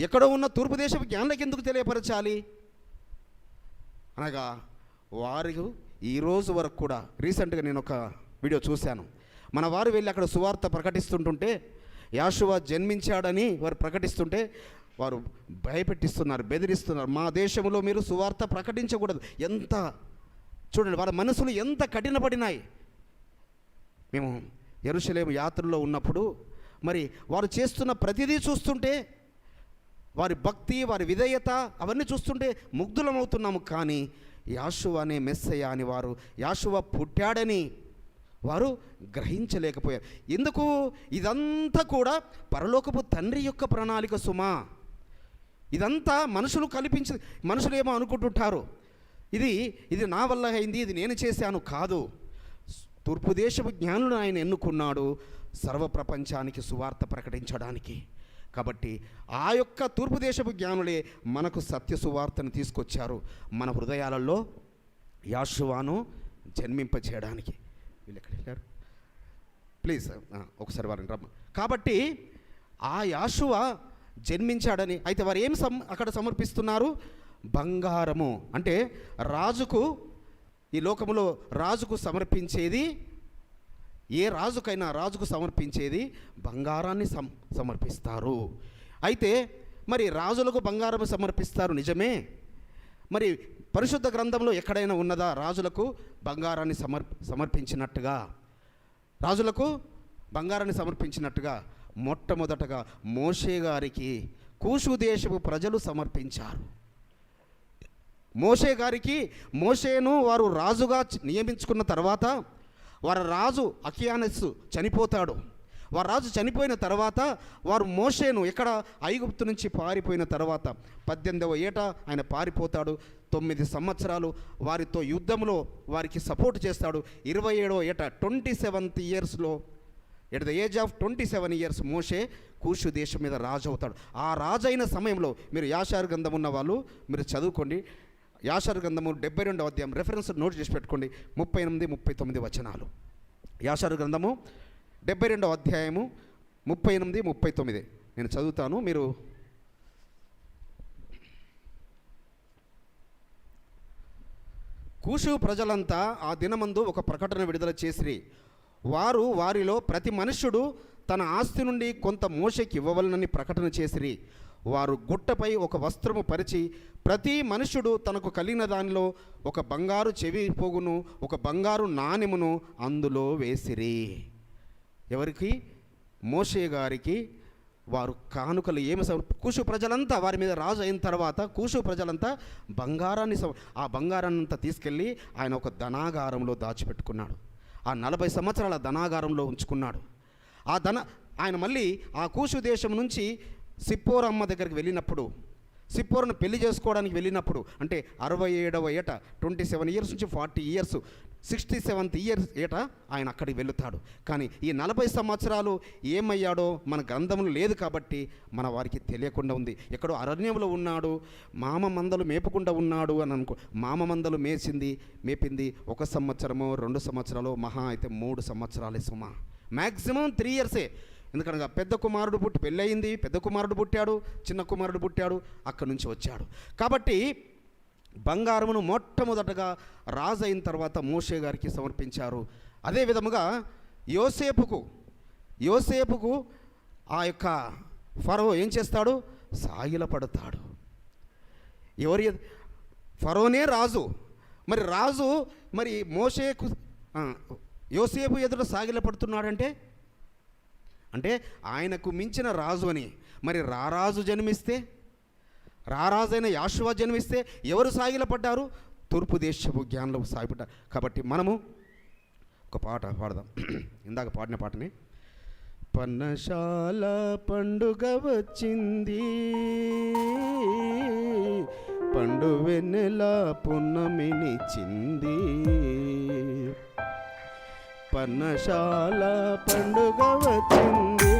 Speaker 3: ఎక్కడో ఉన్న తూర్పు దేశపు జ్ఞానులకు ఎందుకు తెలియపరచాలి అనగా, వారు ఈరోజు వరకు కూడా రీసెంట్గా నేను ఒక వీడియో చూశాను. మన వారు వెళ్ళి అక్కడ సువార్త ప్రకటిస్తుంటుంటే, యాషువా జన్మించాడని వారు ప్రకటిస్తుంటే వారు భయపెట్టిస్తున్నారు, బెదిరిస్తున్నారు. మా దేశంలో మీరు సువార్త ప్రకటించకూడదు. ఎంత చూడండి, వాళ్ళ మనసులు ఎంత కఠినపడినాయి. మేము యెరూషలేము యాత్రలో ఉన్నప్పుడు మరి వారు చేస్తున్న ప్రతిదీ చూస్తుంటే, వారి భక్తి వారి విధేయత అవన్నీ చూస్తుంటే ముగ్ధులమవుతున్నాము. కానీ యాషువా అనే మెస్సయ్య అని వారు, యాషువా పుట్టాడని వారు గ్రహించలేకపోయారు. ఎందుకు? ఇదంతా కూడా పరలోకపు తండ్రి యొక్క ప్రణాళిక సుమా. ఇదంతా మనుషులు కల్పించి, మనుషులు ఏమో అనుకుంటుంటారు, ఇది నా వల్ల అయింది, ఇది నేను చేశాను. కాదు, తూర్పు దేశపు జ్ఞానులను ఆయన ఎన్నుకున్నాడు సర్వ ప్రపంచానికి సువార్త ప్రకటించడానికి. కాబట్టి ఆ యొక్క తూర్పు దేశపు జ్ఞానులే మనకు సత్య సువార్తను తీసుకొచ్చారు మన హృదయాలలో యాషువాను జన్మింపచేయడానికి. వీళ్ళు ఎక్కడ వెళ్ళారు? ప్లీజ్ ఒకసారి వారిని రమ్మ. కాబట్టి ఆ యాషువా జన్మించాడని, అయితే వారు ఏం అక్కడ సమర్పిస్తున్నారు? బంగారము. అంటే రాజుకు, ఈ లోకములో రాజుకు సమర్పించేది, ఏ రాజుకైనా రాజుకు సమర్పించేది బంగారాన్ని సమర్పిస్తారు. అయితే మరి రాజులకు బంగారం సమర్పిస్తారు నిజమే, మరి పరిశుద్ధ గ్రంథంలో ఎక్కడైనా ఉన్నదా రాజులకు బంగారాన్ని సమర్పించినట్టుగా? రాజులకు బంగారాన్ని సమర్పించినట్టుగా మొట్టమొదటగా మోషే గారికి కూషు దేశపు ప్రజలు సమర్పించారు. మోషే గారికి, మోషేను వారు రాజుగా నియమించుకున్న తర్వాత, వారి రాజు అకియానెస్సు చనిపోతాడు. వారు రాజు చనిపోయిన తర్వాత వారు మోషేను ఎక్కడ ఐగుప్తు నుంచి పారిపోయిన తర్వాత 18వ ఏట ఆయన పారిపోతాడు. 9 సంవత్సరాలు వారితో యుద్ధంలో వారికి సపోర్ట్ చేస్తాడు. 27వ ఏట 27th ఇయర్స్లో, at the age of 27 years మోషే కూషు దేశం మీద రాజు అవుతాడు. ఆ రాజు అయిన సమయంలో మీరు యాషారు గ్రంథం ఉన్న వాళ్ళు మీరు చదువుకోండి. యాషారు గ్రంథము 72వ అధ్యాయం రెఫరెన్స్ నోట్ చేసి పెట్టుకోండి. 38, 39 వచనాలు. యాషారు గ్రంథము 72వ అధ్యాయము 38, 39 నేను చదువుతాను, మీరు కూషు ప్రజలంతా ఆ దినమందు ఒక ప్రకటన విడుదల చేసిరి. వారు వారిలో ప్రతి మనుష్యుడు తన ఆస్తి నుండి కొంత మోషేకి ఇవ్వవలనని ప్రకటన చేసిరి. వారు గుట్టపై ఒక వస్త్రము పరిచి ప్రతి మనుష్యుడు తనకు కలిగిన దానిలో ఒక బంగారు చెవి పోగును ఒక బంగారు నాణెమును అందులో వేసిరి. ఎవరికి? మోషే గారికి వారు కానుకలు ఏమి కూషు ప్రజలంతా, వారి మీద రాజు అయిన తర్వాత కూషు ప్రజలంతా బంగారాన్ని, ఆ బంగారాన్ని అంతా తీసుకెళ్ళి ఆయన ఒక ధనాగారంలో దాచిపెట్టుకున్నాడు. ఆ 40 సంవత్సరాల ధనాగారంలో ఉంచుకున్నాడు. ఆయన మళ్ళీ ఆ కూషు దేశం నుంచి సిప్పోర అమ్మ దగ్గరికి వెళ్ళినప్పుడు, సిప్పోరను పెళ్లి చేసుకోవడానికి వెళ్ళినప్పుడు, అంటే 67వ ఏట 27 ఇయర్స్ నుంచి 40 ఇయర్స్ 67th ఇయర్ ఏట ఆయన అక్కడికి వెళుతాడు. కానీ ఈ 40 సంవత్సరాలు ఏమయ్యాడో మన గ్రంథంలో లేదు కాబట్టి మన వారికి తెలియకుండా ఉంది. ఎక్కడో అరణ్యంలో ఉన్నాడు, మామ మందలు మేపకుండా ఉన్నాడు అని అనుకో. మామ మందలు మేపింది 1 సంవత్సరమో 2 సంవత్సరాలు, మహా అయితే 3 సంవత్సరాలే సుమా. మ్యాక్సిమం 3 ఇయర్సే. ఎందుకనగా పెద్ద కుమారుడు పెళ్ళయింది, పెద్ద కుమారుడు పుట్టాడు, చిన్న కుమారుడు పుట్టాడు, అక్కడి నుంచి వచ్చాడు. కాబట్టి బంగారమును మొట్టమొదటగా రాజు అయిన తర్వాత మోషే గారికి సమర్పించారు. అదే విధముగా యోసేపుకు ఆ యొక్క ఫరో ఏం చేస్తాడు? సాగిలపడతాడు. ఫరోనే రాజు. మరి రాజు మరి మోషేకు యోసేపు ఎదుట సాగిలపడుతున్నాడంటే అంటే ఆయనకు మించిన రాజు అని. మరి రారాజు జన్మిస్తే, రారాజైన యాషువా జన్మిస్తే ఎవరు సాగిలపడ్డారు? తూర్పు దేశపు జ్ఞానులు సాగిపడ్డారు. కాబట్టి మనము ఒక పాట పాడదాం. ఇందాక పాడిన పాటని. పన్నశాల పండుగ వచ్చింది, పండు వెన్నెల పున్నమినిచ్చింది. పన్నశాల పండుగ వచ్చింది,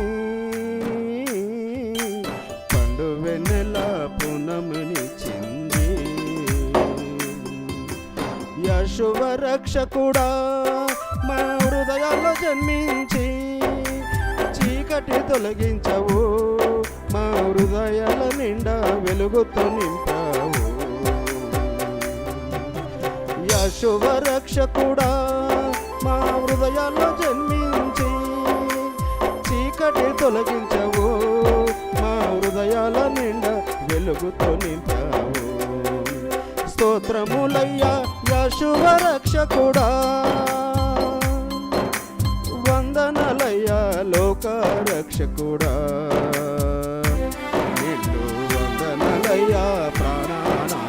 Speaker 3: పండు వెన్నెల పున్నమినిచ్చింది. యశువ రక్షకుడా మా హృదయాల్లో జన్మించి చీకటి తొలగించవు, మా హృదయాల నిండా వెలుగుతో నింపావు. యశువ రక్షకుడా మా హృదయాల్లో జన్మించి చీకటి తొలగించవు, మా హృదయాల నిండా వెలుగుతో నింపావు. స్తోత్రములయ్యా యశువ రక్షకుడా, వందనలయ్యా లోక రక్షకుడా, నిన్ను వందనలయ్యా ప్రాణానా.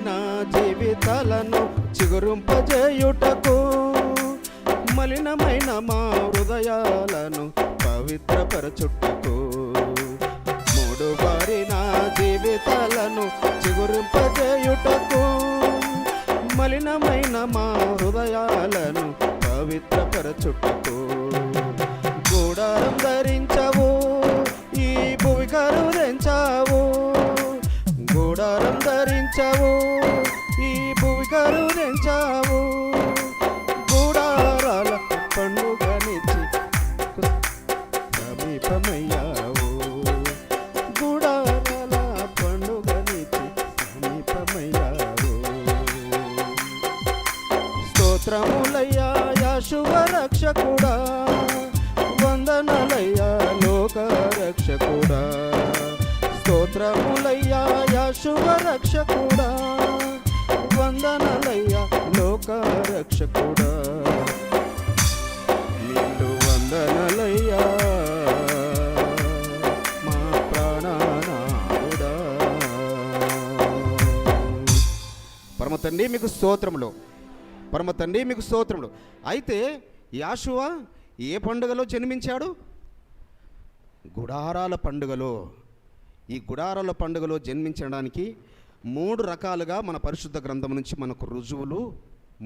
Speaker 3: నా జీవితాలను చిగురింపజేయుటకు, మలినమైన మా హృదయాలను పవిత్రపరచుటకు. మూడుబారి నా జీవితాలను చిగురింపజేయుటకు, మలినమైన మా హృదయాలను పవిత్రపరచుటకు. గూడారం ధరించవు, ఈ భూమి కరుణించావు. గూడారం ధరించావు, ఈ భూమి కరుణించావు. గూడారాల పండుగనిచ్చి సమీపమయ్యావు. గూడారాల పండుగనిచ్చి సమీపమయ్యావు. స్తోత్రములయ్యా యశువ రక్షకుడా, వందనలయ్యా లోక రక్షకుడా. స్తోత్రములయ్యా యశువ రక్షకుడా, వందనలయ్యా లోక రక్షకుడా, నిన్ను వందనలయ్యా మా ప్రాణనాథుడా. పరమ తండ్రి మీకు స్తోత్రములు, పరమ తండ్రి మీకు స్తోత్రములు. అయితే యాషువా ఏ పండుగలో జన్మించాడు? గుడారాల పండుగలో. ఈ గుడారాల పండుగలో జన్మించడానికి 3 రకాలుగా మన పరిశుద్ధ గ్రంథం నుంచి మనకు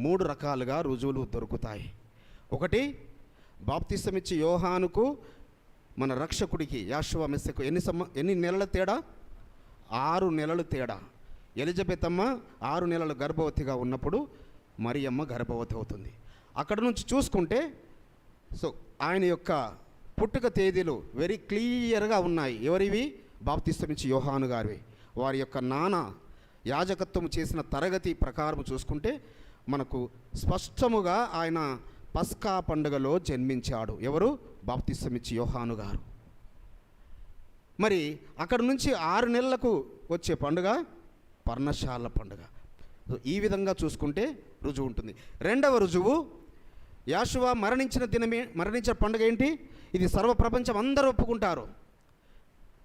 Speaker 3: మూడు రకాలుగా రుజువులు దొరుకుతాయి. ఒకటి, బాప్తిసమిచ్చి యోహానుకు మన రక్షకుడికి యాషువా మెస్సకు ఎన్ని నెలల తేడా? 6 నెలలు తేడా. ఎలిజబెత్ అమ్మ 6 నెలలు గర్భవతిగా ఉన్నప్పుడు మరియమ్మ గర్భవతి అవుతుంది. అక్కడ నుంచి చూసుకుంటే ఆయన యొక్క పుట్టుక తేదీలు వెరీ క్లియర్గా ఉన్నాయి. ఎవరివి? బాప్తిసమిచ్చి యోహాను గారివి. వారి యొక్క నాన్న యాజకత్వం చేసిన తరగతి ప్రకారం చూసుకుంటే మనకు స్పష్టముగా ఆయన పస్కా పండుగలో జన్మించాడు. ఎవరు? బాప్తిసమిచ్చి యోహాను గారు. మరి అక్కడ నుంచి 6 నెలలకు వచ్చే పండుగ పర్ణశాల పండుగ. ఈ విధంగా చూసుకుంటే రుజువు ఉంటుంది. రెండవ రుజువు, యాషువా మరణించిన పండుగ ఏంటి? ఇది సర్వప్రపంచం అందరూ ఒప్పుకుంటారు.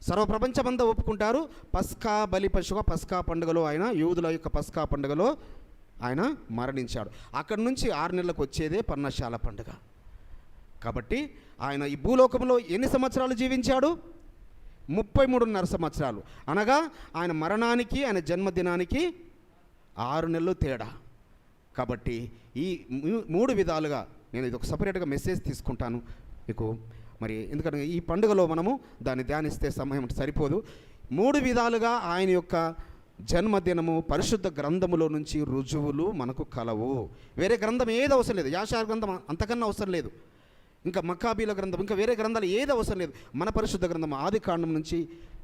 Speaker 3: సర్వప్రపంచమంతా ఒప్పుకుంటారు. పస్కా బలి పశువు, పస్కా పండుగలో ఆయన, యూదుల యొక్క పస్కా పండుగలో ఆయన మరణించాడు. అక్కడి నుంచి 6 నెలలకు వచ్చేదే పర్ణశాల పండుగ. కాబట్టి ఆయన ఈ భూలోకంలో ఎన్ని సంవత్సరాలు జీవించాడు? 33.5 సంవత్సరాలు. అనగా ఆయన మరణానికి ఆయన జన్మదినానికి 6 నెలలు తేడా. కాబట్టి ఈ 3 విధాలుగా నేను ఇది ఒక సపరేట్గా మెసేజ్ తీసుకుంటాను మీకు. మరి ఎందుకంటే ఈ పండుగలో మనము దాన్ని ధ్యానిస్తే సమయం సరిపోదు. 3 విధాలుగా ఆయన యొక్క జన్మదినము పరిశుద్ధ గ్రంథములో నుంచి రుజువులు మనకు కలవు. వేరే గ్రంథం ఏది అవసరం లేదు. యాషాయ గ్రంథం అంతకన్నా అవసరం లేదు. ఇంకా మక్కాబీల గ్రంథం, ఇంకా వేరే గ్రంథాలు ఏది అవసరం లేదు. మన పరిశుద్ధ గ్రంథం ఆది కాండం నుంచి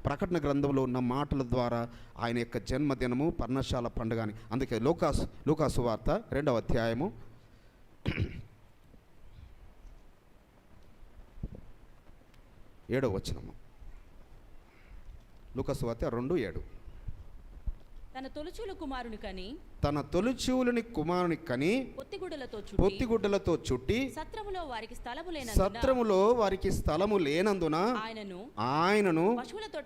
Speaker 3: ప్రకటన గ్రంథంలో ఉన్న మాటల ద్వారా ఆయన యొక్క జన్మదినము పర్ణశాల పండుగ అని. అందుకే లూకాసు వార్త 2వ అధ్యాయము 7వ వచనము. లూకాసు వార్త 2:7.
Speaker 4: తన తొలిచూలు కుమారుని కని,
Speaker 3: తన తొలిచూలుని కుమారుని కని పొత్తిగుడ్డలతో చుట్టి సత్రములో వారికి స్థలము లేనందున ఆయనను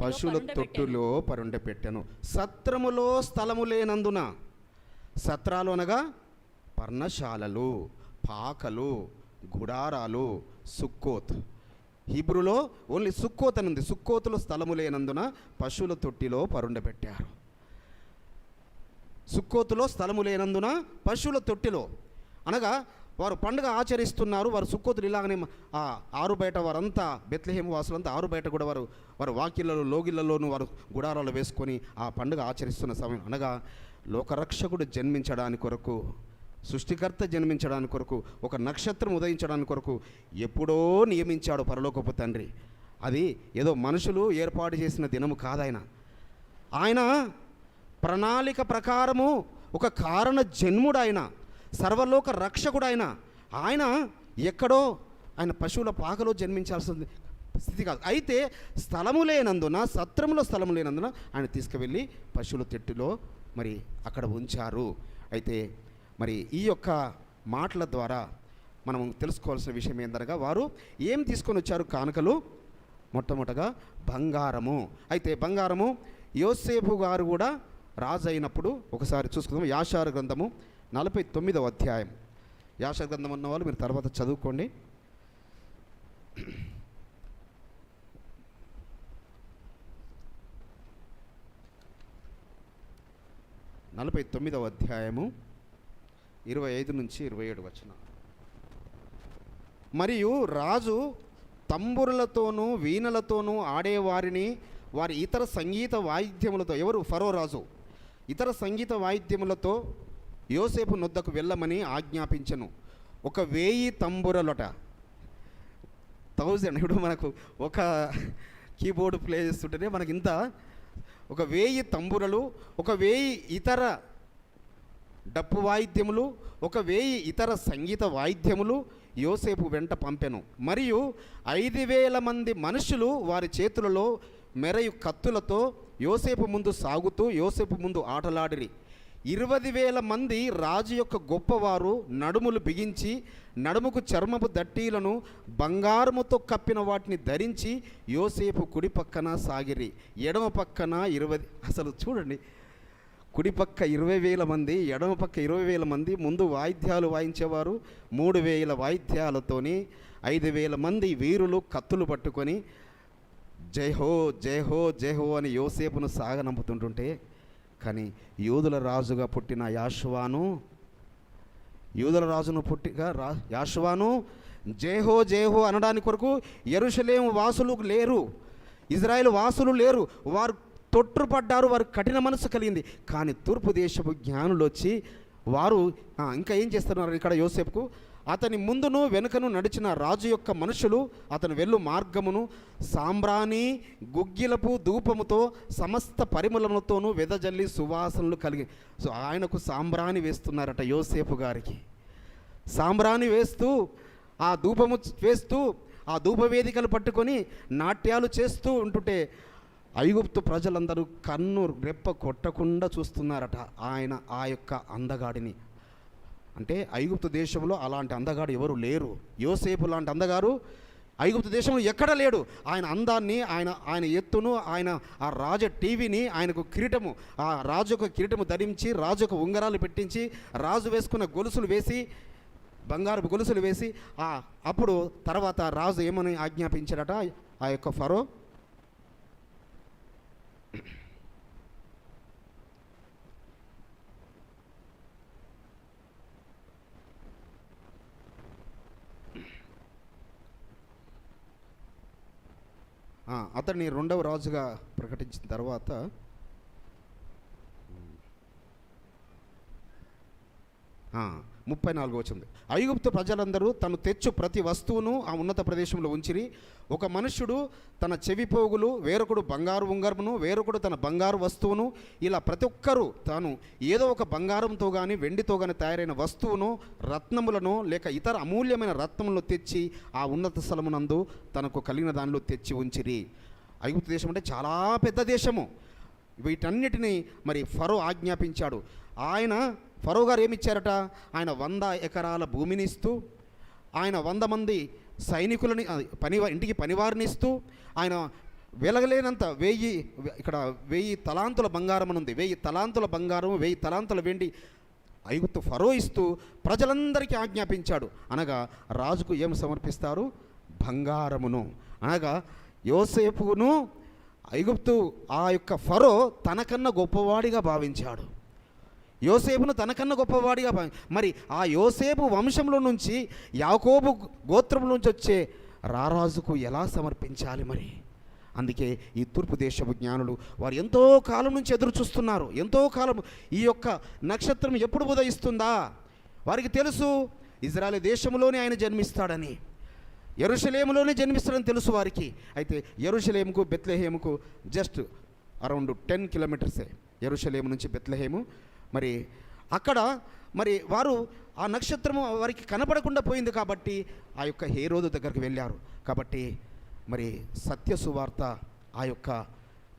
Speaker 3: పశువుల తొట్టులో పరుండపెట్టెను. సత్రములో స్థలము లేనందున, సత్రాలు అనగా పర్ణశాలలు, పాకలు, గుడారాలు, సుక్కోత్. హీబ్రూలో ఓన్లీ సుక్కోత్ అని ఉంది. సుక్కోతులో స్థలము లేనందున పశువుల తొట్టిలో పరుండబెట్టారు. సుక్కోతులో స్థలము లేనందున పశువుల తొట్టిలో, అనగా వారు పండుగ ఆచరిస్తున్నారు. వారు సుక్కోతులు ఇలాగనే ఆరు బయట వారంతా, బెత్లెహేము వాసులంతా ఆరు బయట కూడా వారు వాకిళ్ళలో, లోగిళ్ళలోనూ వారు గుడారాలు వేసుకొని ఆ పండుగ ఆచరిస్తున్న సమయం. అనగా లోకరక్షకుడు జన్మించడానికి కొరకు, సృష్టికర్త జన్మించడానికి కొరకు, ఒక నక్షత్రం ఉదయించడానికి కొరకు ఎప్పుడో నియమించాడు పరలోకపు తండ్రి. అది ఏదో మనుషులు ఏర్పాటు చేసిన దినము కాదాయన. ఆయన ప్రణాళిక ప్రకారము ఒక కారణ జన్ముడు, ఆయన సర్వలోక రక్షకుడు. ఆయన ఎక్కడో ఆయన పశువుల పాకలో జన్మించాల్సిన స్థితి కాదు. అయితే స్థలము లేనందున, సత్రంలో స్థలము లేనందున ఆయన తీసుకువెళ్ళి పశువుల తొట్టిలో మరి అక్కడ ఉంచారు. అయితే మరి ఈ యొక్క మాటల ద్వారా మనం తెలుసుకోవాల్సిన విషయం ఏందనగా, వారు ఏం తీసుకొని వచ్చారు కానుకలు? మొట్టమొదటగా బంగారము. అయితే బంగారము యోసేపు గారు కూడా రాజు అయినప్పుడు ఒకసారి చూసుకుందాం. యాషారు గ్రంథము 49వ అధ్యాయం. యాషారు గ్రంథం ఉన్న వాళ్ళు మీరు తర్వాత చదువుకోండి. నలభై 49వ అధ్యాయము 25 నుంచి 27 వచనం. మరియు రాజు తంబురులతోనూ వీణలతోనూ ఆడేవారిని వారి ఇతర సంగీత వాయిద్యములతో, ఎవరు? ఫరో రాజు, ఇతర సంగీత వాయిద్యములతో యోసేపు నొద్దకు వెళ్ళమని ఆజ్ఞాపించను. 1000 తంబురలట. 1000. ఇప్పుడు మనకు ఒక కీబోర్డు ప్లే చేస్తుంటేనే మనకి ఇంత, 1000 తంబురలు, 1000 ఇతర డప్పు వాయిద్యములు, 1000 ఇతర సంగీత వాయిద్యములు యోసేపు వెంట పంపెను. మరియు 5000 మంది మనుషులు వారి చేతులలో మెరయు కత్తులతో యోసేపు ముందు సాగుతూ యోసేపు ముందు ఆటలాడిరి. 20,000 మంది రాజు యొక్క గొప్పవారు నడుములు బిగించి నడుముకు చర్మపు దట్టీలను బంగారముతో కప్పిన వాటిని ధరించి యోసేపు కుడి పక్కన సాగిరి, ఎడమ పక్కన 20. అసలు చూడండి, కుడి పక్క 20,000 మంది, ఎడమ పక్క 20,000 మంది. ముందు వాయిద్యాలు వాయించేవారు 3,000 వాయిద్యాలతోని 5,000 మంది వీరులు కత్తులు పట్టుకొని జయహో జయహో జయహో అని యోసేపును సాగనంపుతుంటుంటే, కానీ యూదుల రాజుగా పుట్టిన యాషువాను జయహో జయహో అనడానికి కొరకు యెరూషలేము వాసులు లేరు, ఇజ్రాయేల్ వాసులు లేరు. వారు తొట్టుపడ్డారు, వారు కఠిన మనసు కలిగింది. కానీ తూర్పు దేశపు జ్ఞానులు వచ్చి వారు ఇంకా ఏం చేస్తున్నారు ఇక్కడ యోసేపుకు? అతని ముందును వెనుకను నడిచిన రాజు యొక్క మనుషులు అతను వెళ్ళు మార్గమును సాంబ్రాణి గుగ్గిలపు ధూపముతో సమస్త పరిమళములతోనూ వెదజల్లి సువాసనలు కలిగి. సో ఆయనకు సాంబ్రాణి వేస్తున్నారట. యోసేపు గారికి సాంబ్రాణి వేస్తూ, ఆ ధూపము వేస్తూ, ఆ ధూపవేదికలు పట్టుకొని నాట్యాలు చేస్తూ ఉంటుంటే ఐగుప్తు ప్రజలందరూ కన్ను రెప్ప కొట్టకుండా చూస్తున్నారట ఆయన ఆ యొక్క అందగాడిని. అంటే ఐగుప్తు దేశంలో అలాంటి అందగాడు ఎవరు లేరు. యోసేపు లాంటి అందగారు ఐగుప్తు దేశంలో ఎక్కడ లేడు. ఆయన అందాన్ని, ఆయన ఎత్తును, ఆయన ఆ రాజ టీవీని, ఆయనకు కిరీటము, ఆ రాజు యొక్క కిరీటము ధరించి, రాజు యొక్క ఉంగరాలు పెట్టించి, రాజు వేసుకున్న గొలుసులు వేసి, బంగారు గొలుసులు వేసి, అప్పుడు తర్వాత రాజు ఏమని ఆజ్ఞాపించాడట ఆ యొక్క ఫరో, అతన్ని రెండవ రాజుగా ప్రకటించిన తర్వాత 34 వచ్చింది. ఐగుప్తు ప్రజలందరూ తను తెచ్చు ప్రతి వస్తువును ఆ ఉన్నత ప్రదేశంలో ఉంచిరి. ఒక మనుష్యుడు తన చెవి పోగులు, వేరొకడు బంగారు ఉంగరమును, వేరొకడు తన బంగారు వస్తువును, ఇలా ప్రతి ఒక్కరూ తాను ఏదో ఒక బంగారంతో కానీ వెండితో కానీ తయారైన వస్తువును, రత్నములను లేక ఇతర అమూల్యమైన రత్నములను తెచ్చి ఆ ఉన్నత స్థలమునందు తనకు కలిగిన దానిలో తెచ్చి ఉంచిరి. ఐగుప్తు దేశం అంటే చాలా పెద్ద దేశము. వీటన్నిటినీ మరి ఫరో ఆజ్ఞాపించాడు. ఫరో గారు ఏమిచ్చారట? ఆయన 100 ఎకరాల భూమిని ఇస్తూ, ఆయన 100 మంది సైనికులని ఇంటికి పనివారిని ఇస్తూ, ఆయన వెలగలేనంత 1000 తలాంతుల బంగారం అని ఉంది. 1000 తలాంతుల బంగారం, 1000 తలాంతుల వెండి ఐగుప్తు ఫరో ఇస్తూ ప్రజలందరికీ ఆజ్ఞాపించాడు. అనగా రాజుకు ఏం సమర్పిస్తారు? బంగారమును. అనగా యోసేపును ఐగుప్తు ఆ యొక్క ఫరో తనకన్నా గొప్పవాడిగా భావించాడు. యోసేపును తనకన్నా గొప్పవాడిగా మరి ఆ యోసేపు వంశంలో నుంచి, యాకోబు గోత్రం నుంచి వచ్చే రారాజుకు ఎలా సమర్పించాలి మరి? అందుకే ఈ తూర్పు దేశపు జ్ఞానులు వారు ఎంతో కాలం నుంచి ఎదురు చూస్తున్నారు. ఎంతో కాలం ఈ యొక్క నక్షత్రం ఎప్పుడు ఉదయిస్తుందా? వారికి తెలుసు ఇజ్రాయెల్ దేశంలోనే ఆయన జన్మిస్తాడని, యెరూషలేములోనే జన్మిస్తాడని తెలుసు వారికి. అయితే యెరూషలేముకు బెత్లెహేముకు జస్ట్ అరౌండ్ 10 కిలోమీటర్సే యెరూషలేము నుంచి బెత్లెహేము. మరి అక్కడ మరి వారు ఆ నక్షత్రము వారికి కనపడకుండా పోయింది కాబట్టి ఆ యొక్క హేరోదు దగ్గరికి వెళ్ళారు. కాబట్టి మరి సత్య సువార్త, ఆ యొక్క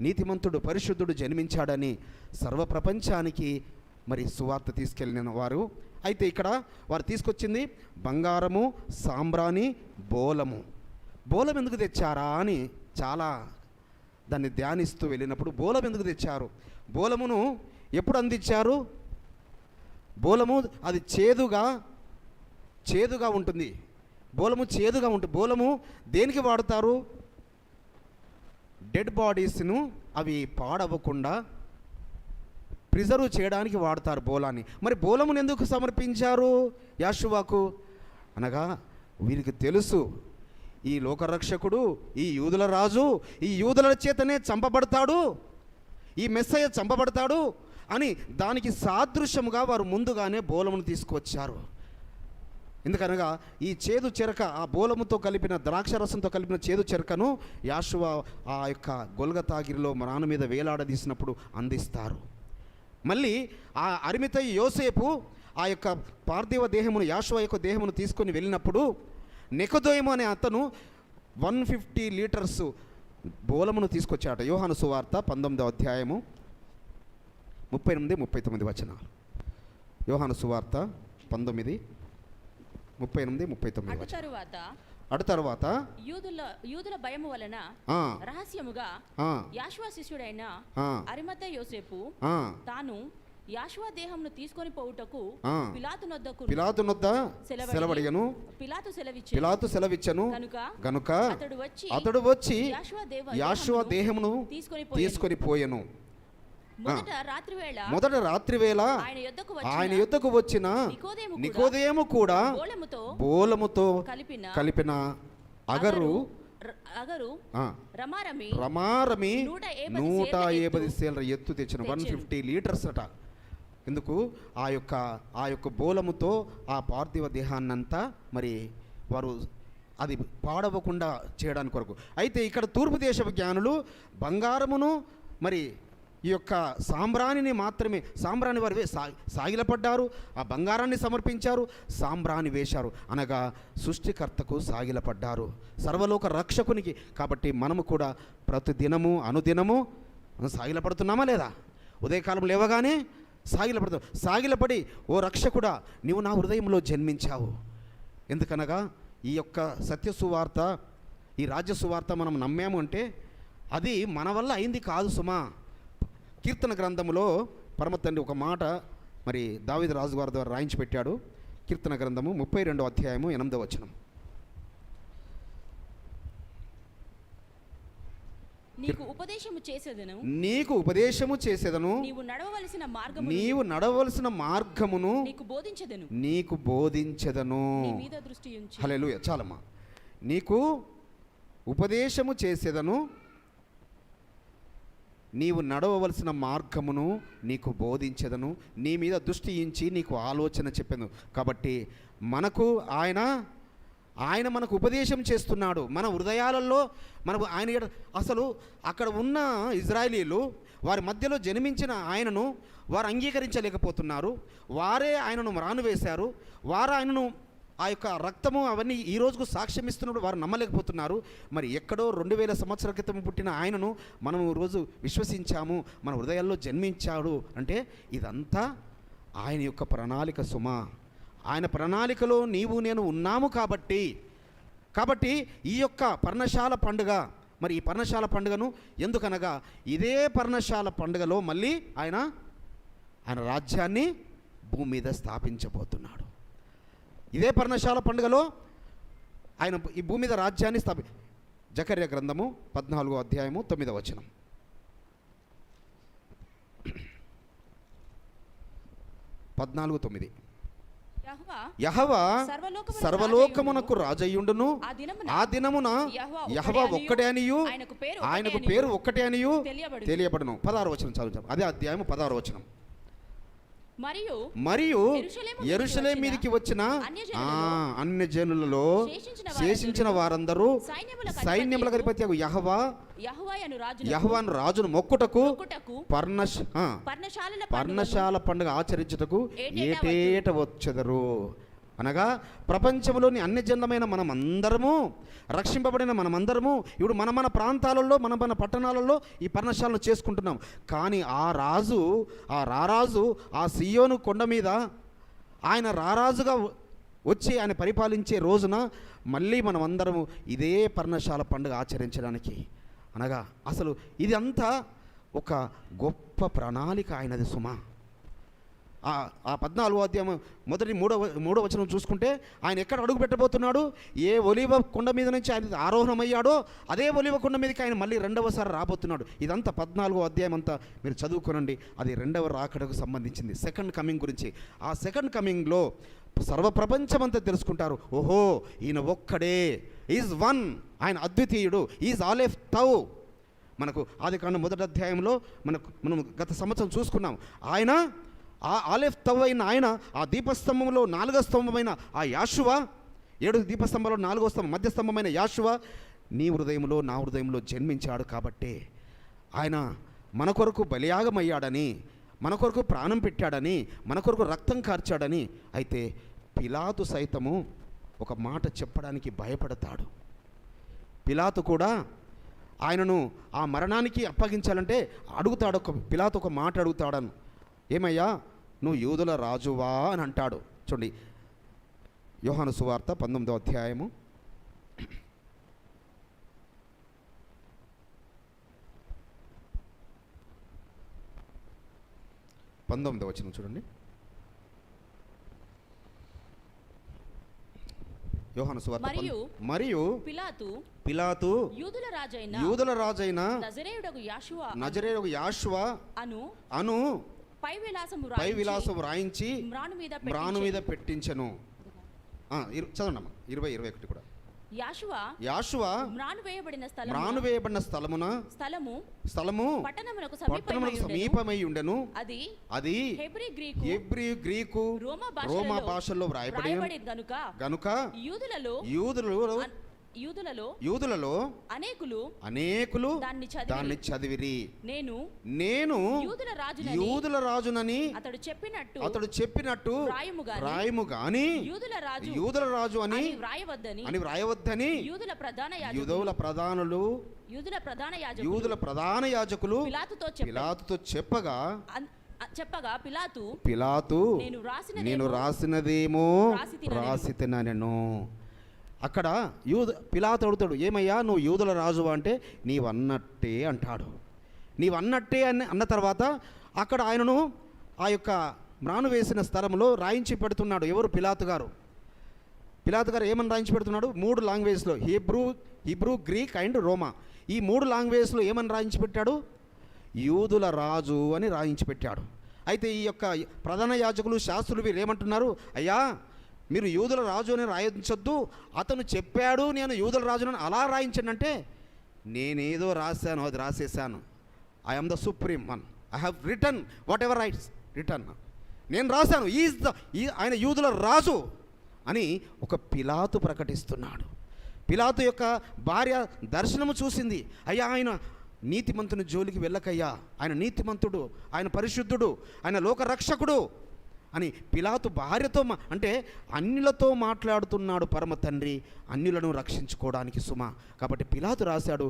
Speaker 3: నీతిమంతుడు పరిశుద్ధుడు జన్మించాడని సర్వప్రపంచానికి మరి సువార్త తీసుకెళ్ళిన వారు. అయితే ఇక్కడ వారు తీసుకొచ్చింది బంగారము, సాంబ్రాణి, బోలము. బోలం ఎందుకు తెచ్చారా అని చాలా దాన్ని ధ్యానిస్తూ వెళ్ళినప్పుడు, బోలం ఎందుకు తెచ్చారు? బోలమును ఎప్పుడు అందించారు? బోలము అది చేదుగా ఉంటుంది. బోలము చేదుగా ఉంటుంది. బోలము దేనికి వాడతారు? డెడ్ బాడీస్ను అవి పాడవకుండా ప్రిజర్వ్ చేయడానికి వాడతారు బోలాన్ని. మరి బోలమును ఎందుకు సమర్పించారు యాషువాకు? అనగా వీరికి తెలుసు ఈ లోకరక్షకుడు, ఈ యూదుల రాజు, ఈ యూదుల చేతనే చంపబడతాడు, ఈ మెస్సయ్య చంపబడతాడు అని దానికి సాదృశ్యముగా వారు ముందుగానే బోలమును తీసుకువచ్చారు. ఎందుకనగా ఈ చేదు చెరక, ఆ బోలముతో కలిపిన ద్రాక్షరసంతో కలిపిన చేదు చెరకను యాషువా ఆ యొక్క గొల్గతాగిరిలో మ్రాను మీద వేలాడదీసినప్పుడు అందిస్తారు. మళ్ళీ ఆ అరిమితయి యోసేపు ఆ యొక్క పార్థివ దేహమును, యాషువా యొక్క దేహమును తీసుకొని వెళ్ళినప్పుడు నికోదేము అనే అతను 150 లీటర్స్ బోలమును తీసుకొచ్చాడు. యోహాను సువార్త 19వ అధ్యాయము 38-39 వచనాలు. యోహాను సువార్త 19:38-39. అటు తరువాత
Speaker 4: యూదుల భయము వలన రహస్యముగా యాషువా శిష్యుడైన అరిమతయి యోసేపు తాను యాషువా దేహమును తీసుకొని పోవుటకు పిలాతు నొద్ద
Speaker 3: సెలవడిగను. పిలాతు సెలవిచ్చను గనుక అతడు వచ్చి యాషువా దేహమును తీసుకొని పోయెను. మొదట రాత్రివేళ ఆయన యొద్దకు వచ్చిన నికోదేము కూడా బోలముతో కలిపిన అగరు రమారమి 150 సేల ఎత్తు తెచ్చిన 150 లీటర్స్ అట. ఎందుకు? ఆ యొక్క బోలముతో ఆ పార్థివ దేహాన్నంతా మరి వారు అది పాడవకుండా చేయడానికి కొరకు. అయితే ఇక్కడ తూర్పు దేశపు జ్ఞానులు బంగారమును మరి ఈ యొక్క సాంబ్రాణిని మాత్రమే, సాంబ్రాణి వారు సాగిలపడ్డారు, ఆ బంగారాన్ని సమర్పించారు, సాంబ్రాణి వేశారు. అనగా సృష్టికర్తకు సాగిలపడ్డారు, సర్వలోక రక్షకునికి. కాబట్టి మనము కూడా ప్రతి దినము అనుదినము సాగిలపడుతున్నామా లేదా? ఉదయకాలం లేవగానే సాగిలపడి ఓ రక్షకుడా నీవు నా హృదయంలో జన్మించావు. ఎందుకనగా ఈ యొక్క సత్య సువార్త, ఈ రాజ్య సువార్త మనం నమ్మాము అంటే అది మన వల్ల అయింది కాదు సుమా. కీర్తన గ్రంథములో పరమ తండ్రి ఒక మాట మరి దావీదు రాజు గారి ద్వారా రాయించి పెట్టాడు. కీర్తన గ్రంథము 32వ అధ్యాయము 8వ వచనం.
Speaker 4: నీకు ఉపదేశము చేసేదను,
Speaker 3: నీకు ఉపదేశము చేసేదను,
Speaker 4: నీవు నడవవలసిన మార్గమును
Speaker 3: నీకు బోధించెదను,
Speaker 4: నీకు బోధించెదను.
Speaker 3: నీ మీద దృష్టి ఉంచి.
Speaker 4: హల్లెలూయా.
Speaker 3: చాలమ్మా. నీకు ఉపదేశము చేసేదను, నీవు నడవవలసిన మార్గమును నీకు బోధించెదను, నీ మీద దృష్టి ఉంచి నీకు ఆలోచన చెప్పాను. కాబట్టి ఆయన మనకు ఉపదేశం చేస్తున్నాడు. మన హృదయాలలో మనకు ఆయన అసలు అక్కడ ఉన్న ఇజ్రాయేలీలు వారి మధ్యలో జన్మించిన ఆయనను వారు అంగీకరించలేకపోతున్నారు. వారే ఆయనను మ్రానువేశారు. వారు ఆయనను ఆ యొక్క రక్తము అవన్నీ ఈ రోజుకు సాక్ష్యం ఇస్తున్నప్పుడు వారు నమ్మలేకపోతున్నారు. మరి ఎక్కడో 2000 సంవత్సరాల క్రితం పుట్టిన ఆయనను మనం రోజు విశ్వసించాము, మన హృదయాల్లో జన్మించాడు అంటే ఇదంతా ఆయన యొక్క ప్రణాళిక సుమా. ఆయన ప్రణాళికలో నీవు నేను ఉన్నాము. కాబట్టి ఈ యొక్క పర్ణశాల పండుగ, మరి ఈ పర్ణశాల పండుగను ఎందుకనగా ఇదే పర్ణశాల పండుగలో మళ్ళీ ఆయన రాజ్యాన్ని భూమి మీద స్థాపించబోతున్నాడు. ఇదే పర్ణశాల పండుగలో ఆయన ఈ భూమి మీద రాజ్యాన్ని జకర్యా గ్రంథము 14వ అధ్యాయము 9వ వచనం. యెహోవా సర్వలోకమునకు రాజయ్యుండును. ఆ దినమున యెహోవా ఒక్కడే అనియు ఆయనకు పేరు ఒక్కటే అనియు తెలియబడును. 16వ వచనం చదువుతాం. అదే అధ్యాయం 16వ వచనం. మరియు యెరూషలేము మీదికి వచ్చిన అన్యజనులలో శేషించిన వారందరూ సైన్యముల అధిపతి యెహోవాను రాజును మొక్కుటకు పర్ణశాల పండుగ ఆచరించుటకు ఏటేట వచ్చెదరు. అనగా ప్రపంచంలోని అన్యజనులమైన మనమందరము, రక్షింపబడిన మనమందరము ఇప్పుడు మన ప్రాంతాలలో మన పట్టణాలలో ఈ పర్ణశాలను చేసుకుంటున్నాం. కానీ ఆ రారాజు ఆ సియోను కొండ మీద ఆయన రారాజుగా వచ్చి ఆయన పరిపాలించే రోజున మళ్ళీ మనమందరము ఇదే పర్ణశాల పండుగ ఆచరించడానికి, అనగా అసలు ఇది అంతా ఒక గొప్ప ప్రణాళిక ఆయనది సుమా. ఆ 14వ అధ్యాయం మొదటి మూడవ వచనం చూసుకుంటే ఆయన ఎక్కడ అడుగు పెట్టబోతున్నాడు? ఏ ఒలివ కొండ మీద నుంచి ఆయన ఆరోహణమయ్యాడో అదే ఒలివ కొండ మీదకి ఆయన మళ్ళీ రెండవసారి రాబోతున్నాడు. ఇదంతా 14వ అధ్యాయం అంతా మీరు చదువుకోనండి. అది రెండవ రాకడకు సంబంధించింది, సెకండ్ కమింగ్ గురించి. ఆ సెకండ్ కమింగ్లో సర్వప్రపంచమంతా తెలుసుకుంటారు, ఓహో ఈయన ఒక్కడే, ఈజ్ వన్, ఆయన అద్వితీయుడు, ఈజ్ ఆలెఫ్ తౌ. మనకు ఆదికాండం 1వ అధ్యాయంలో మనం గత సంవత్సరం చూసుకున్నాం. ఆయన ఆ ఆలెఫ్ తవ్ అయిన ఆయన ఆ దీపస్తంభంలో 4వ స్తంభమైన ఆ యాషువ, 7 దీపస్తంభంలో 4వ స్తంభం మధ్యస్తంభమైన యాషువ నీ హృదయంలో నా హృదయంలో జన్మించాడు. కాబట్టి ఆయన మన కొరకు బలియాగమయ్యాడని, మన కొరకు ప్రాణం పెట్టాడని, మన కొరకు రక్తం కార్చాడని. అయితే పిలాతు సైతము ఒక మాట చెప్పడానికి భయపడతాడు. పిలాతు కూడా ఆయనను ఆ మరణానికి అప్పగించాలంటే అడుగుతాడు. పిలాతు ఒక మాట అడుగుతాడను, ఏమయ్యా నువ్వు యూదుల రాజువా అని అంటాడు. చూడండి యోహాను సువార్త 19వ అధ్యాయము 19వ వచనం చూడండి. యోహాను సువార్త మరియు పిలాతు యూదుల రాజైన నజరేయుడగు యాషువ అను పై విలాసము రాయించి మ్రాను మీద పెట్టించెను. చదవండి 20-21 కూడా. యాషువ మ్రాను వేయబడిన స్థలము పట్టణమునకు సమీపమై ఉండెను. అది హెబ్రీ గ్రీకు రోమా భాషల్లో వ్రాయబడి గనుక యూదులలో అనేకులు దాన్ని చదివిరి. నేను యూదుల రాజునని అతడు చెప్పినట్టు రాయము గాని యూదుల రాజు అని వ్రాయవద్దని యూదుల ప్రధాన యాజకులు పిలాతుతో చెప్పగా
Speaker 4: చెప్పగా పిలాతు
Speaker 3: పిలాతు నేను రాసినదేమో రాసితినెను. అక్కడ పిలాతు అడుగుతాడు, ఏమయ్యా నువ్వు యూదుల రాజువా అంటే నీవన్నట్టే అంటాడు. నీవన్నట్టే అన్న తర్వాత అక్కడ ఆయనను ఆ యొక్క మ్రాను వేసిన స్థలంలో రాయించి పెడుతున్నాడు. ఎవరు? పిలాతు గారు. పిలాతు గారు ఏమని రాయించి పెడుతున్నాడు? 3 లాంగ్వేజ్లో, హీబ్రూ, గ్రీక్ అండ్ రోమా, ఈ 3 లాంగ్వేజ్లో ఏమని రాయించి పెట్టాడు? యూదుల రాజు అని రాయించి పెట్టాడు. అయితే ఈ యొక్క ప్రధాన యాజకులు, శాస్త్రులు వీరు ఏమంటున్నారు? అయ్యా మీరు యూదుల రాజు అని రాయించొద్దు, అతను చెప్పాడు నేను యూదుల రాజునని అలా రాయించండి అంటే, నేనేదో రాశాను, అది రాసేసాను. I am the supreme one, I have written whatever writes written. నేను రాశాను, ఆయన యూదుల రాజు అని ఒక పిలాతు ప్రకటిస్తున్నాడు. పిలాతు యొక్క భార్య దర్శనము చూసింది. అయ్యా ఆయన నీతిమంతుని జోలికి వెళ్ళకయ్యా, ఆయన నీతిమంతుడు, ఆయన పరిశుద్ధుడు, ఆయన లోకరక్షకుడు అని పిలాతు భార్యతో అంటే అన్యులతో మాట్లాడుతున్నాడు పరమ తండ్రి, అన్యులను రక్షించుకోవడానికి సుమా. కాబట్టి పిలాతు రాశాడు,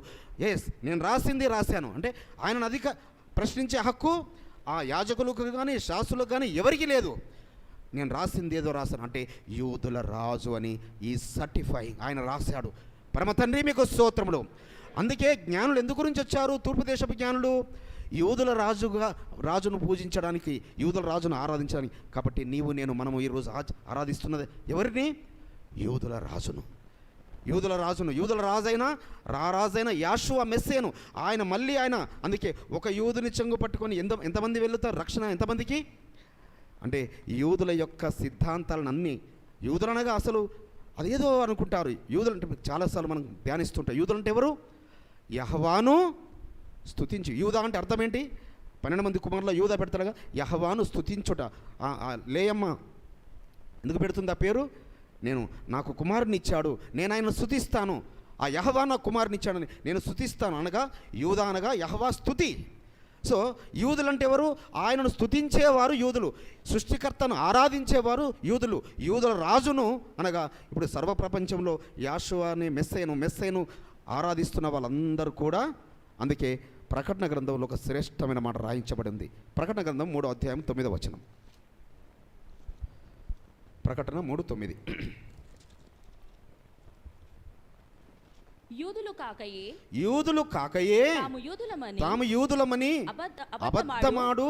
Speaker 3: నేను రాసింది రాశాను అంటే ఆయనను అధిక ప్రశ్నించే హక్కు ఆ యాజకులకు కానీ శాస్త్రులకు కానీ ఎవరికీ లేదు. నేను రాసింది ఏదో రాశాను అంటే యూదుల రాజు అని ఈ సర్టిఫైయింగ్ ఆయన రాశాడు. పరమ తండ్రి మీకు స్తోత్రములు. అందుకే జ్ఞానులు ఎందు గురించి వచ్చారు? తూర్పు దేశపు జ్ఞానులు యూదుల రాజును పూజించడానికి, యూదుల రాజును ఆరాధించడానికి. కాబట్టి మనము ఈరోజు ఆరాధిస్తున్నది ఎవరిని? యూదుల రాజును. యూదుల రాజైన రాజైన యాషువ మెస్సేను. ఆయన మళ్ళీ అందుకే ఒక యూదుని చెంగు పట్టుకొని ఎంతమంది వెళ్తారు? రక్షణ ఎంతమందికి అంటే యూదుల యొక్క సిద్ధాంతాలను అన్నీ, యూదులనగా అసలు అదేదో అనుకుంటారు. యూదులు అంటే చాలాసార్లు మనం ధ్యానిస్తుంటాం. యూదులు అంటే ఎవరు? యెహోవాను స్తుతించు. యూదా అంటే అర్థం ఏంటి? 12 మంది కుమారుల యూదా పెడతారుగా, యెహోవాను స్తుతించుట. లేయమ్మ ఎందుకు పెడుతుంది ఆ పేరు? నాకు కుమారుని ఇచ్చాడు, నేను ఆయన స్తుతిస్తాను. ఆ యెహోవా నాకు కుమారుని ఇచ్చాడని నేను స్తుతిస్తాను అనగా యూదా అనగా యెహోవా స్తుతి. సో యూదులు అంటే ఎవరు? ఆయనను స్తుతించేవారు యూదులు, సృష్టికర్తను ఆరాధించేవారు యూదులు. యూదుల రాజును అనగా ఇప్పుడు సర్వప్రపంచంలో యాషువాని మెస్సయ్యను ఆరాధిస్తున్న వాళ్ళందరూ కూడా. అందుకే ప్రకటన గ్రంథంలో ఒక శ్రేష్టమైన మాట రాయించబడింది. ప్రకటన గ్రంథం 3వ అధ్యాయం 9వ వచనం. ప్రకటన 3:9. యూదులు కాకయే తాము యూదులమని అబద్ధమాడు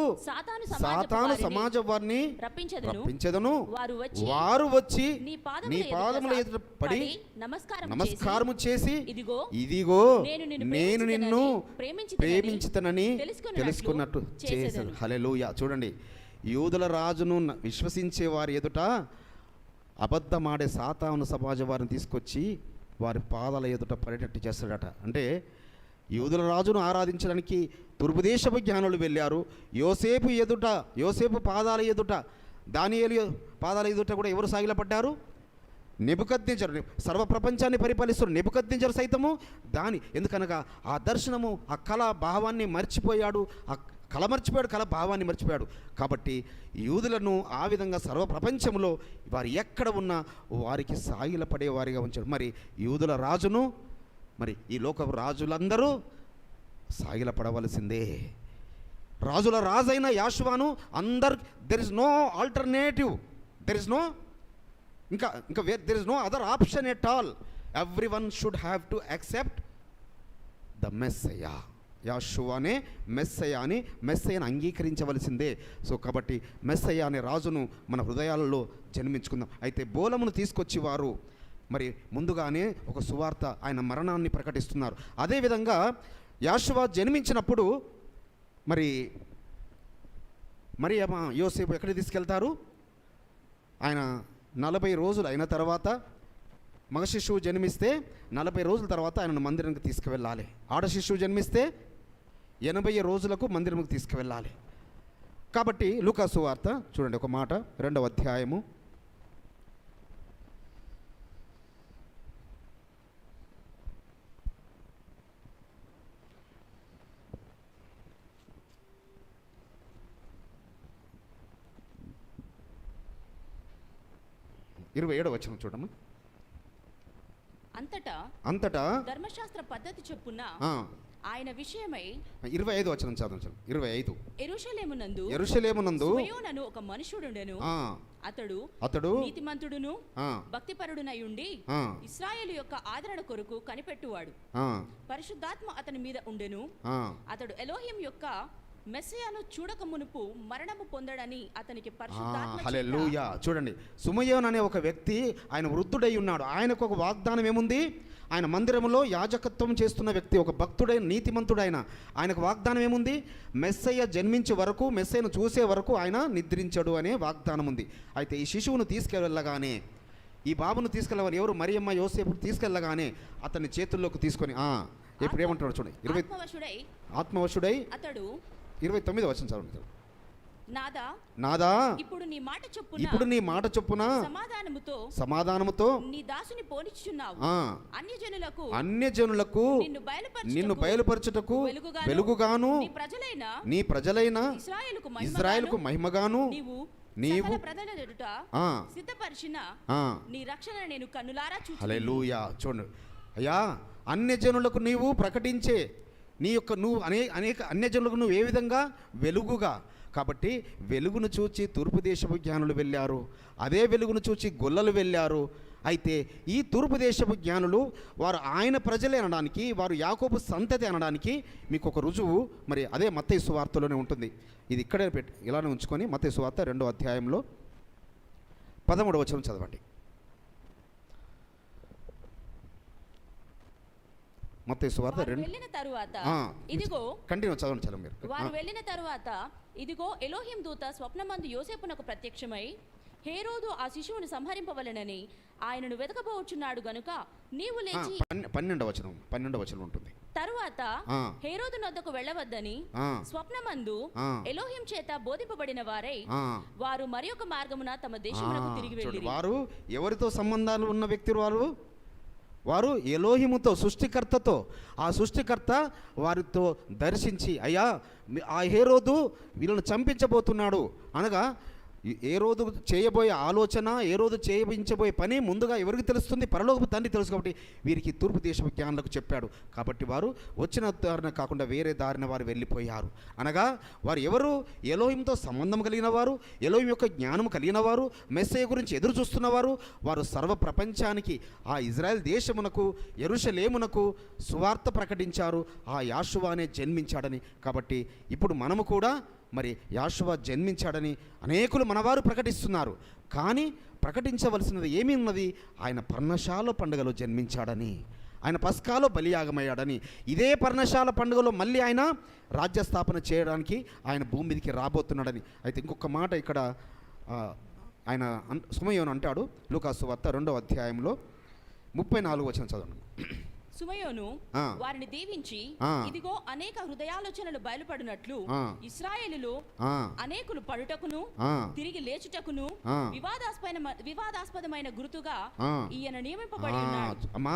Speaker 3: సాతాను సమాజ వారిని రప్పించెదను. వారు వచ్చి నీ పాదముల ఎదుట పడి నమస్కారము చేసి, ఇదిగో నేను నిన్ను ప్రేమించుతనని తెలుసుకున్నట్టు చేశాను. హల్లెలూయా. చూడండి, యూదుల రాజును విశ్వసించే వారి ఎదుట అబద్ధమాడే సాతాను సమాజ వారిని తీసుకొచ్చి వారి పాదాల ఎదుట పడేటట్టు చేస్తాడట. అంటే యూదుల రాజును ఆరాధించడానికి తూర్పు దేశపు జ్ఞానులు వెళ్ళారు. యోసేపు పాదాల ఎదుట, దానియేలు పాదాల ఎదుట కూడా ఎవరు సాగిలపడ్డారు? నెబుకద్నెజరు. సర్వప్రపంచాన్ని పరిపాలిస్తున్న నెబుకద్నెజరు సైతము ఎందుకనగా ఆ దర్శనము, ఆ కళ భావాన్ని మర్చిపోయాడు, కళ భావాన్ని మర్చిపోయాడు. కాబట్టి యూదులను ఆ విధంగా సర్వప్రపంచంలో వారు ఎక్కడ ఉన్నా వారికి సాగిలపడే వారిగా ఉంచాడు. మరి యూదుల రాజును, మరి ఈ లోక రాజులందరూ సాగిలపడవలసిందే. రాజుల రాజైన యాషువాను there is no alternative, there is no there is no other option at all. Every one should have to accept the messiah. యాషువానే మెస్సయ్యను అంగీకరించవలసిందే. సో కాబట్టి మెస్సయ్య అనే రాజును మన హృదయాలలో జన్మించుకుందాం. అయితే బోలమును తీసుకొచ్చి వారు మరి ముందుగానే ఒక సువార్త, ఆయన మరణాన్ని ప్రకటిస్తున్నారు. అదేవిధంగా యాషువా జన్మించినప్పుడు మరి యోసేపు ఎక్కడికి తీసుకెళ్తారు? ఆయన 40 రోజులు అయిన తర్వాత, మగ శిశువు జన్మిస్తే 40 రోజుల తర్వాత ఆయనను మందిరానికి తీసుకువెళ్ళాలి. ఆడ శిశువు జన్మిస్తే 80 రోజులకు మందిరంకి తీసుకువెళ్ళాలి. కాబట్టి లూకా సువార్త చూడండి ఒక మాట, 2వ అధ్యాయము 27వ వచనం చూడమ్మా. అంతటా
Speaker 4: ధర్మశాస్త్ర పద్ధతి చొప్పున ఆయన విషయమై
Speaker 3: 25 వచనం చదవండి. 25.
Speaker 4: యెరూషలేమునందు
Speaker 3: యెరూషలేమునందు
Speaker 4: సుమయోనను ఒక మనుషుడుండెను.
Speaker 3: ఆ,
Speaker 4: అతడు నీతిమంతుడును
Speaker 3: ఆ,
Speaker 4: భక్తిపరుడునై ఉండి
Speaker 3: ఆ,
Speaker 4: ఇశ్రాయేలు యొక్క ఆదరణ కొరకు కనిపెట్టువాడు.
Speaker 3: ఆ,
Speaker 4: పరిశుద్ధాత్మ అతని మీద ఉండెను.
Speaker 3: ఆ.
Speaker 4: అతడు ఎలోహిం యొక్క మెస్సియాను చూడక మునుపు మరణము పొందడని అతనికి పరిశుద్ధాత్మ చేత
Speaker 3: హల్లెలూయా. చూడండి, సుమయోన్ అనే ఒక వ్యక్తి, ఆయన వృద్ధుడై ఉన్నాడు. ఆయనకు ఒక వాగ్దానం ఏముంది? ఆయన మందిరంలో యాజకత్వం చేస్తున్న వ్యక్తి, ఒక భక్తుడైన నీతిమంతుడైన ఆయనకు వాగ్దానం ఏముంది? మెస్సయ్య జన్మించే వరకు, మెస్సయ్యను చూసే వరకు ఆయన నిద్రించడు అనే వాగ్దానం ఉంది. అయితే ఈ శిశువును తీసుకెళ్ళగానే, ఈ బాబును తీసుకెళ్ళగానే, ఎవరు? మరియమ్మ యోసేపు తీసుకెళ్ళగానే అతన్ని చేతుల్లోకి తీసుకొని ఇప్పుడు ఏమంటాడు చూడండి. ఆత్మవశుడై
Speaker 4: అతడు
Speaker 3: 29 వచనం చదవండి.
Speaker 4: నాదా ఇప్పుడు నీ మాట చొప్పున
Speaker 3: సమాధానముతో
Speaker 4: నీ దాసుని పోనిచ్చుచున్నావు.
Speaker 3: అన్యజనులకు నిన్ను బయలుపరచుటకు వెలుగుగాను నీ ప్రజలైన ఇశ్రాయేలుకు మహిమగాను నీవు
Speaker 4: సిద్ధపరిచిన నీ రక్షణ నేను కన్నులారా చూచి.
Speaker 3: హల్లెలూయా. చూడండి అయ్యా, అన్యజనులకు నీవు ప్రకటించే నువ్వు అనేక అన్యజనులకు నువ్వు ఏ విధంగా? వెలుగుగా. కాబట్టి వెలుగును చూచి తూర్పు దేశపు జ్ఞానులు వెళ్ళారు, అదే వెలుగును చూచి గొల్లలు వెళ్ళారు. అయితే ఈ తూర్పు దేశపు జ్ఞానులు వారు ఆయన ప్రజలే అనడానికి, వారు యాకోబు సంతతి అనడానికి మీకు ఒక రుజువు మరి అదే మత్తయి సువార్తలోనే ఉంటుంది. ఇది ఇక్కడే ఇలానే ఉంచుకొని మత్తయి సువార్త 2వ అధ్యాయంలో 13వ వచనం చదవండి. మత్తయి సువార్త 2.
Speaker 4: వెళ్ళిన తరువాత ఇదిగో
Speaker 3: కంటిన్యూ చదవండి చలం మీరు.
Speaker 4: వారు వెళ్ళిన తరువాత ఇదిగో ఎలోహిం దూత స్వప్నమందు యోసేపునకు ప్రత్యక్షమై, హేరోదు ఆ శిశువును సంహరింపవలెనని ఆయనను వెతకబోచున్నాడు గనుక నీవు లేచి
Speaker 3: 12వ వచనం ఉంటుంది.
Speaker 4: తరువాత హేరోదు నొద్దకు వెళ్ళవద్దని స్వప్నమందు ఎలోహిం చేత బోధింపబడిన వారై వారు మరి ఒక మార్గమున తమ దేశమునకు తిరిగి వెళ్ళిరి.
Speaker 3: వారు ఎవరితో సంబంధాలు ఉన్న వ్యక్తులు? వారు ఎలోహిముతో, సృష్టికర్తతో. ఆ సృష్టికర్త వారితో దర్శించి, అయ్యా ఆ హేరోదు వీళ్ళని చంపించబోతున్నాడు అనగా, ఏ రోజు చేయబోయే ఆలోచన, ఏ రోజు చేయించబోయే పని ముందుగా ఎవరికి తెలుస్తుంది? పరలోకపు తండ్రి తెలుసు. కాబట్టి వీరికి తూర్పు దేశపు జ్ఞానులకు చెప్పాడు. కాబట్టి వారు వచ్చిన దారిన కాకుండా వేరే దారిన వారు వెళ్ళిపోయారు. అనగా వారు ఎవరు? ఎలోహింతో సంబంధం కలిగిన వారు, ఎలోహిం యొక్క జ్ఞానం కలిగిన వారు, మెస్సయ్య గురించి ఎదురు చూస్తున్నవారు. వారు సర్వ ప్రపంచానికి, ఆ ఇజ్రాయెల్ దేశమునకు, యెరూషలేమునకు సువార్త ప్రకటించారు, ఆ యాషువానే జన్మించాడని. కాబట్టి ఇప్పుడు మనము కూడా మరి యాషువా జన్మించాడని అనేకులు మనవారు ప్రకటిస్తున్నారు. కానీ ప్రకటించవలసినది ఏమి ఉన్నది? ఆయన పర్ణశాల పండుగలో జన్మించాడని, ఆయన పస్కాలో బలియాగమయ్యాడని. ఇదే పర్ణశాల పండుగలో మళ్ళీ ఆయన రాజ్యస్థాపన చేయడానికి ఆయన భూమి మీదకి రాబోతున్నాడని. అయితే ఇంకొక మాట ఇక్కడ ఆయన సుమయోను అంటాడు. లూకాసు వార్త 2వ అధ్యాయంలో 34వ వచనం చదవండి.
Speaker 4: సుమయోను వారిని దీవించి, ఇదిగో అనేక హృదయాలోచనలు బయలుపడినట్లు ఇశ్రాయేలులో అనేకులు పడుటకును తిరిగి లేచుటకును వివాదాస్పదమైన గుర్తుగా ఈయన నియమింపబడి ఉన్నాడు.
Speaker 3: అమ్మా,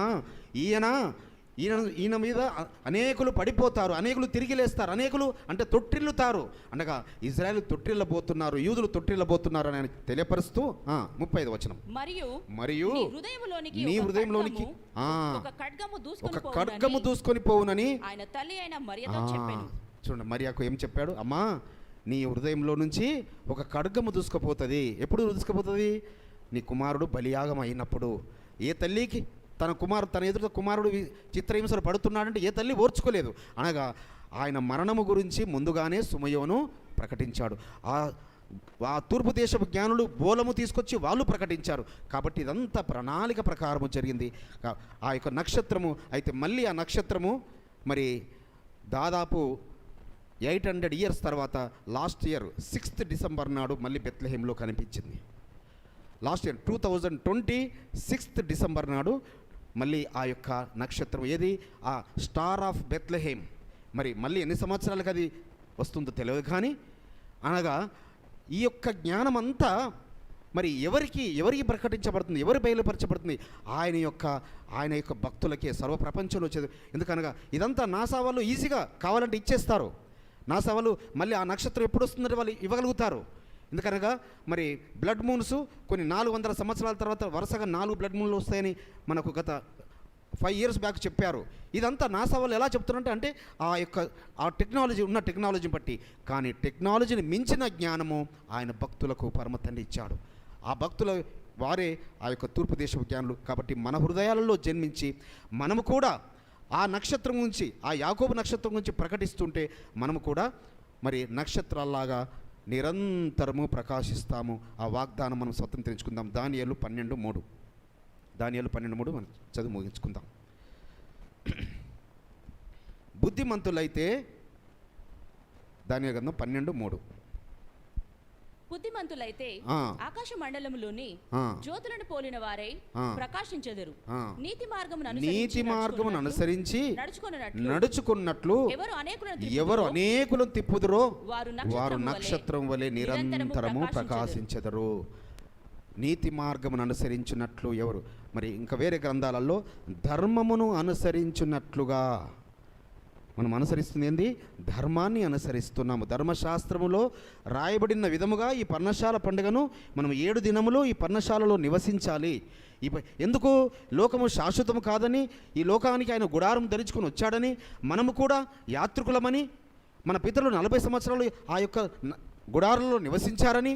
Speaker 3: ఈయన మీద అనేకులు పడిపోతారు, అనేకులు తిరిగి లేస్తారు, అనేకులు అంటే తొట్టిల్లుతారు. అనగా ఇజ్రాయెల్ తొట్టిల్లబోతున్నారు, యూదులు తొట్టిల్లబోతున్నారు అని ఆయన తెలియపరుస్తూ 35వ వచనం, మరియు నీ హృదయంలోనికి ఒక ఖడ్గము దూసుకొని పోవునని
Speaker 4: ఆయన తల్లి అయిన మరియతో చెప్పాను.
Speaker 3: చూడండి, మరియకు ఏం చెప్పాడు? అమ్మా, నీ హృదయంలో నుంచి ఒక ఖడ్గము దూసుకుపోతుంది. ఎప్పుడు దూసుకుపోతుంది? నీ కుమారుడు బలియాగం అయినప్పుడు. ఏ తల్లికి తన ఎదుట కుమారుడు చిత్రహింసలు పడుతున్నాడంటే ఏ తల్లి ఓర్చుకోలేదు. అనగా ఆయన మరణము గురించి ముందుగానే సుమయోను ప్రకటించాడు. ఆ తూర్పు దేశపు జ్ఞానులు బోలము తీసుకొచ్చి వాళ్ళు ప్రకటించారు. కాబట్టి ఇదంతా ప్రణాళిక ప్రకారము జరిగింది. ఆ యొక్క నక్షత్రము అయితే మళ్ళీ ఆ నక్షత్రము మరి దాదాపు 800 ఇయర్స్ తర్వాత లాస్ట్ ఇయర్ 6th డిసెంబర్ నాడు మళ్ళీ బెత్లెహేంలో కనిపించింది. లాస్ట్ ఇయర్ 2020 6th డిసెంబర్ నాడు మళ్ళీ ఆ యొక్క నక్షత్రం ఏది? ఆ స్టార్ ఆఫ్ బెత్లెహేం. మరి మళ్ళీ ఎన్ని సంవత్సరాలకు అది వస్తుందో తెలియదు. కానీ అనగా ఈ యొక్క జ్ఞానం అంతా మరి ఎవరికి ప్రకటించబడుతుంది, ఎవరు బయలుపరచబడుతుంది? ఆయన యొక్క భక్తులకే, సర్వ ప్రపంచంలో వచ్చేది. ఎందుకనగా ఇదంతా నాసా వాళ్ళు ఈజీగా కావాలంటే ఇచ్చేస్తారు. నాసా వాళ్ళు మళ్ళీ ఆ నక్షత్రం ఎప్పుడు వస్తుందంటే వాళ్ళు ఇవ్వగలుగుతారు. ఎందుకనగా మరి బ్లడ్ మూన్స్ కొన్ని 400 సంవత్సరాల తర్వాత వరుసగా 4 బ్లడ్ మూన్లు వస్తాయని మనకు గత 5 years బ్యాక్ చెప్పారు. ఇదంతా నాసా వాళ్ళు ఎలా చెప్తున్నారంటే అంటే ఆ టెక్నాలజీ ఉన్న టెక్నాలజీని బట్టి. కానీ టెక్నాలజీని మించిన జ్ఞానము ఆయన భక్తులకు పరమ తండ్రి ఇచ్చాడు. ఆ భక్తుల వారే ఆ యొక్క తూర్పు దేశపు జ్ఞానులు. కాబట్టి మన హృదయాలలో జన్మించి మనము కూడా ఆ నక్షత్రం గురించి, ఆ యాకోబు నక్షత్రం గురించి ప్రకటిస్తుంటే మనము కూడా మరి నక్షత్రాల్లాగా నిరంతరము ప్రకాశిస్తాము. ఆ వాగ్దానం మనం స్వతంత్రించుకుందాం. దానియేలు 12:3. దానియేలు 12:3 మనం చదువు ముగించుకుందాం. బుద్ధిమంతులైతే, దానియేలు గ్రంథం 12:3.
Speaker 4: బుద్ధిమంతులైతే
Speaker 3: ఆ.
Speaker 4: ఆకాశ మండలములోని
Speaker 3: ఆ.
Speaker 4: జ్యోతులను పోలిన వారై
Speaker 3: ఆ.
Speaker 4: ప్రకాశించెదరు.
Speaker 3: ఆ.
Speaker 4: నీతి
Speaker 3: నీతి మార్గమును అనుసరించి
Speaker 4: నడుచుకున్నట్లు
Speaker 3: నడుచుకున్నట్లు ఎవరు అనేకులను తిప్పుదురో వారు నక్షత్రం వలె నిరంతరము ప్రకాశించెదరు. నీతి మార్గమును అనుసరించున్నట్లు ఎవరు, మరి ఇంకా వేరే గ్రంథాలలో ధర్మమును అనుసరించున్నట్లుగా మనం అనుసరిస్తుంది ఏంది? ధర్మాన్ని అనుసరిస్తున్నాము. ధర్మశాస్త్రములో రాయబడిన విధముగా ఈ పర్ణశాల పండుగను మనం 7 దినములు ఈ పర్ణశాలలో నివసించాలి. ఎందుకు? లోకము శాశ్వతము కాదని, ఈ లోకానికి ఆయన గుడారం ధరించుకొని వచ్చాడని, మనము కూడా యాత్రికులమని, మన పితరులు 40 సంవత్సరాలు ఆ యొక్క గుడారంలో నివసించారని,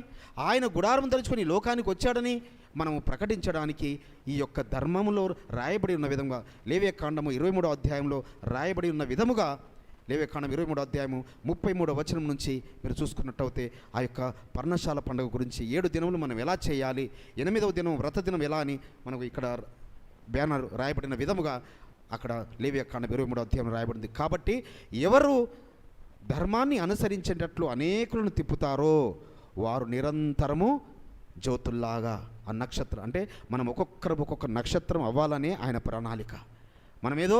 Speaker 3: ఆయన గుడారం ధరించుకొని ఈ లోకానికి వచ్చాడని మనము ప్రకటించడానికి ఈ యొక్క ధర్మములో రాయబడి ఉన్న విధంగా లేవియకాండము 23వ అధ్యాయంలో రాయబడి ఉన్న విధముగా, లేవియకాండం 23వ అధ్యాయము 33వ వచనం నుంచి మీరు చూసుకున్నట్టయితే ఆ యొక్క పర్ణశాల పండుగ గురించి 7 దినములు మనం ఎలా చేయాలి, 8వ దినం వ్రత దినం ఎలా అని మనకు ఇక్కడ బ్యానర్ రాయబడిన విధముగా అక్కడ లేవియకాండం 23వ అధ్యాయం రాయబడింది. కాబట్టి ఎవరు ధర్మాన్ని అనుసరించేటట్లు అనేకులను తిప్పుతారో వారు నిరంతరము జ్యోతుల్లాగా, ఆ నక్షత్రం అంటే మనం ఒక్కొక్క నక్షత్రం అవ్వాలనే ఆయన ప్రణాళిక. మనమేదో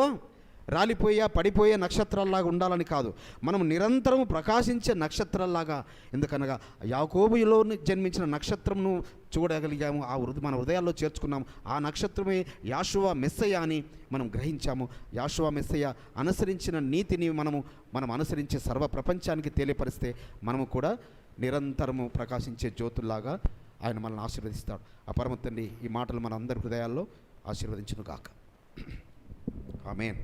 Speaker 3: రాలిపోయా పడిపోయే నక్షత్రాల్లాగా ఉండాలని కాదు, మనం నిరంతరం ప్రకాశించే నక్షత్రాల్లాగా. ఎందుకనగా యాకోబులో జన్మించిన నక్షత్రంను చూడగలిగాము, మన హృదయాల్లో చేర్చుకున్నాము. ఆ నక్షత్రమే యాషువ మెస్సయ్య అని మనం గ్రహించాము. యాషువ మెస్సయ్య అనుసరించిన నీతిని మనం అనుసరించే సర్వ ప్రపంచానికి తెలియపరిస్తే మనము కూడా నిరంతరము ప్రకాశించే జ్యోతుల్లాగా ఆయన మనల్ని ఆశీర్వదిస్తాడు. ఆ పరమ తండ్రి ఈ మాటలు మన అందరి హృదయాల్లో ఆశీర్వదించును గాక. ఆమేన్.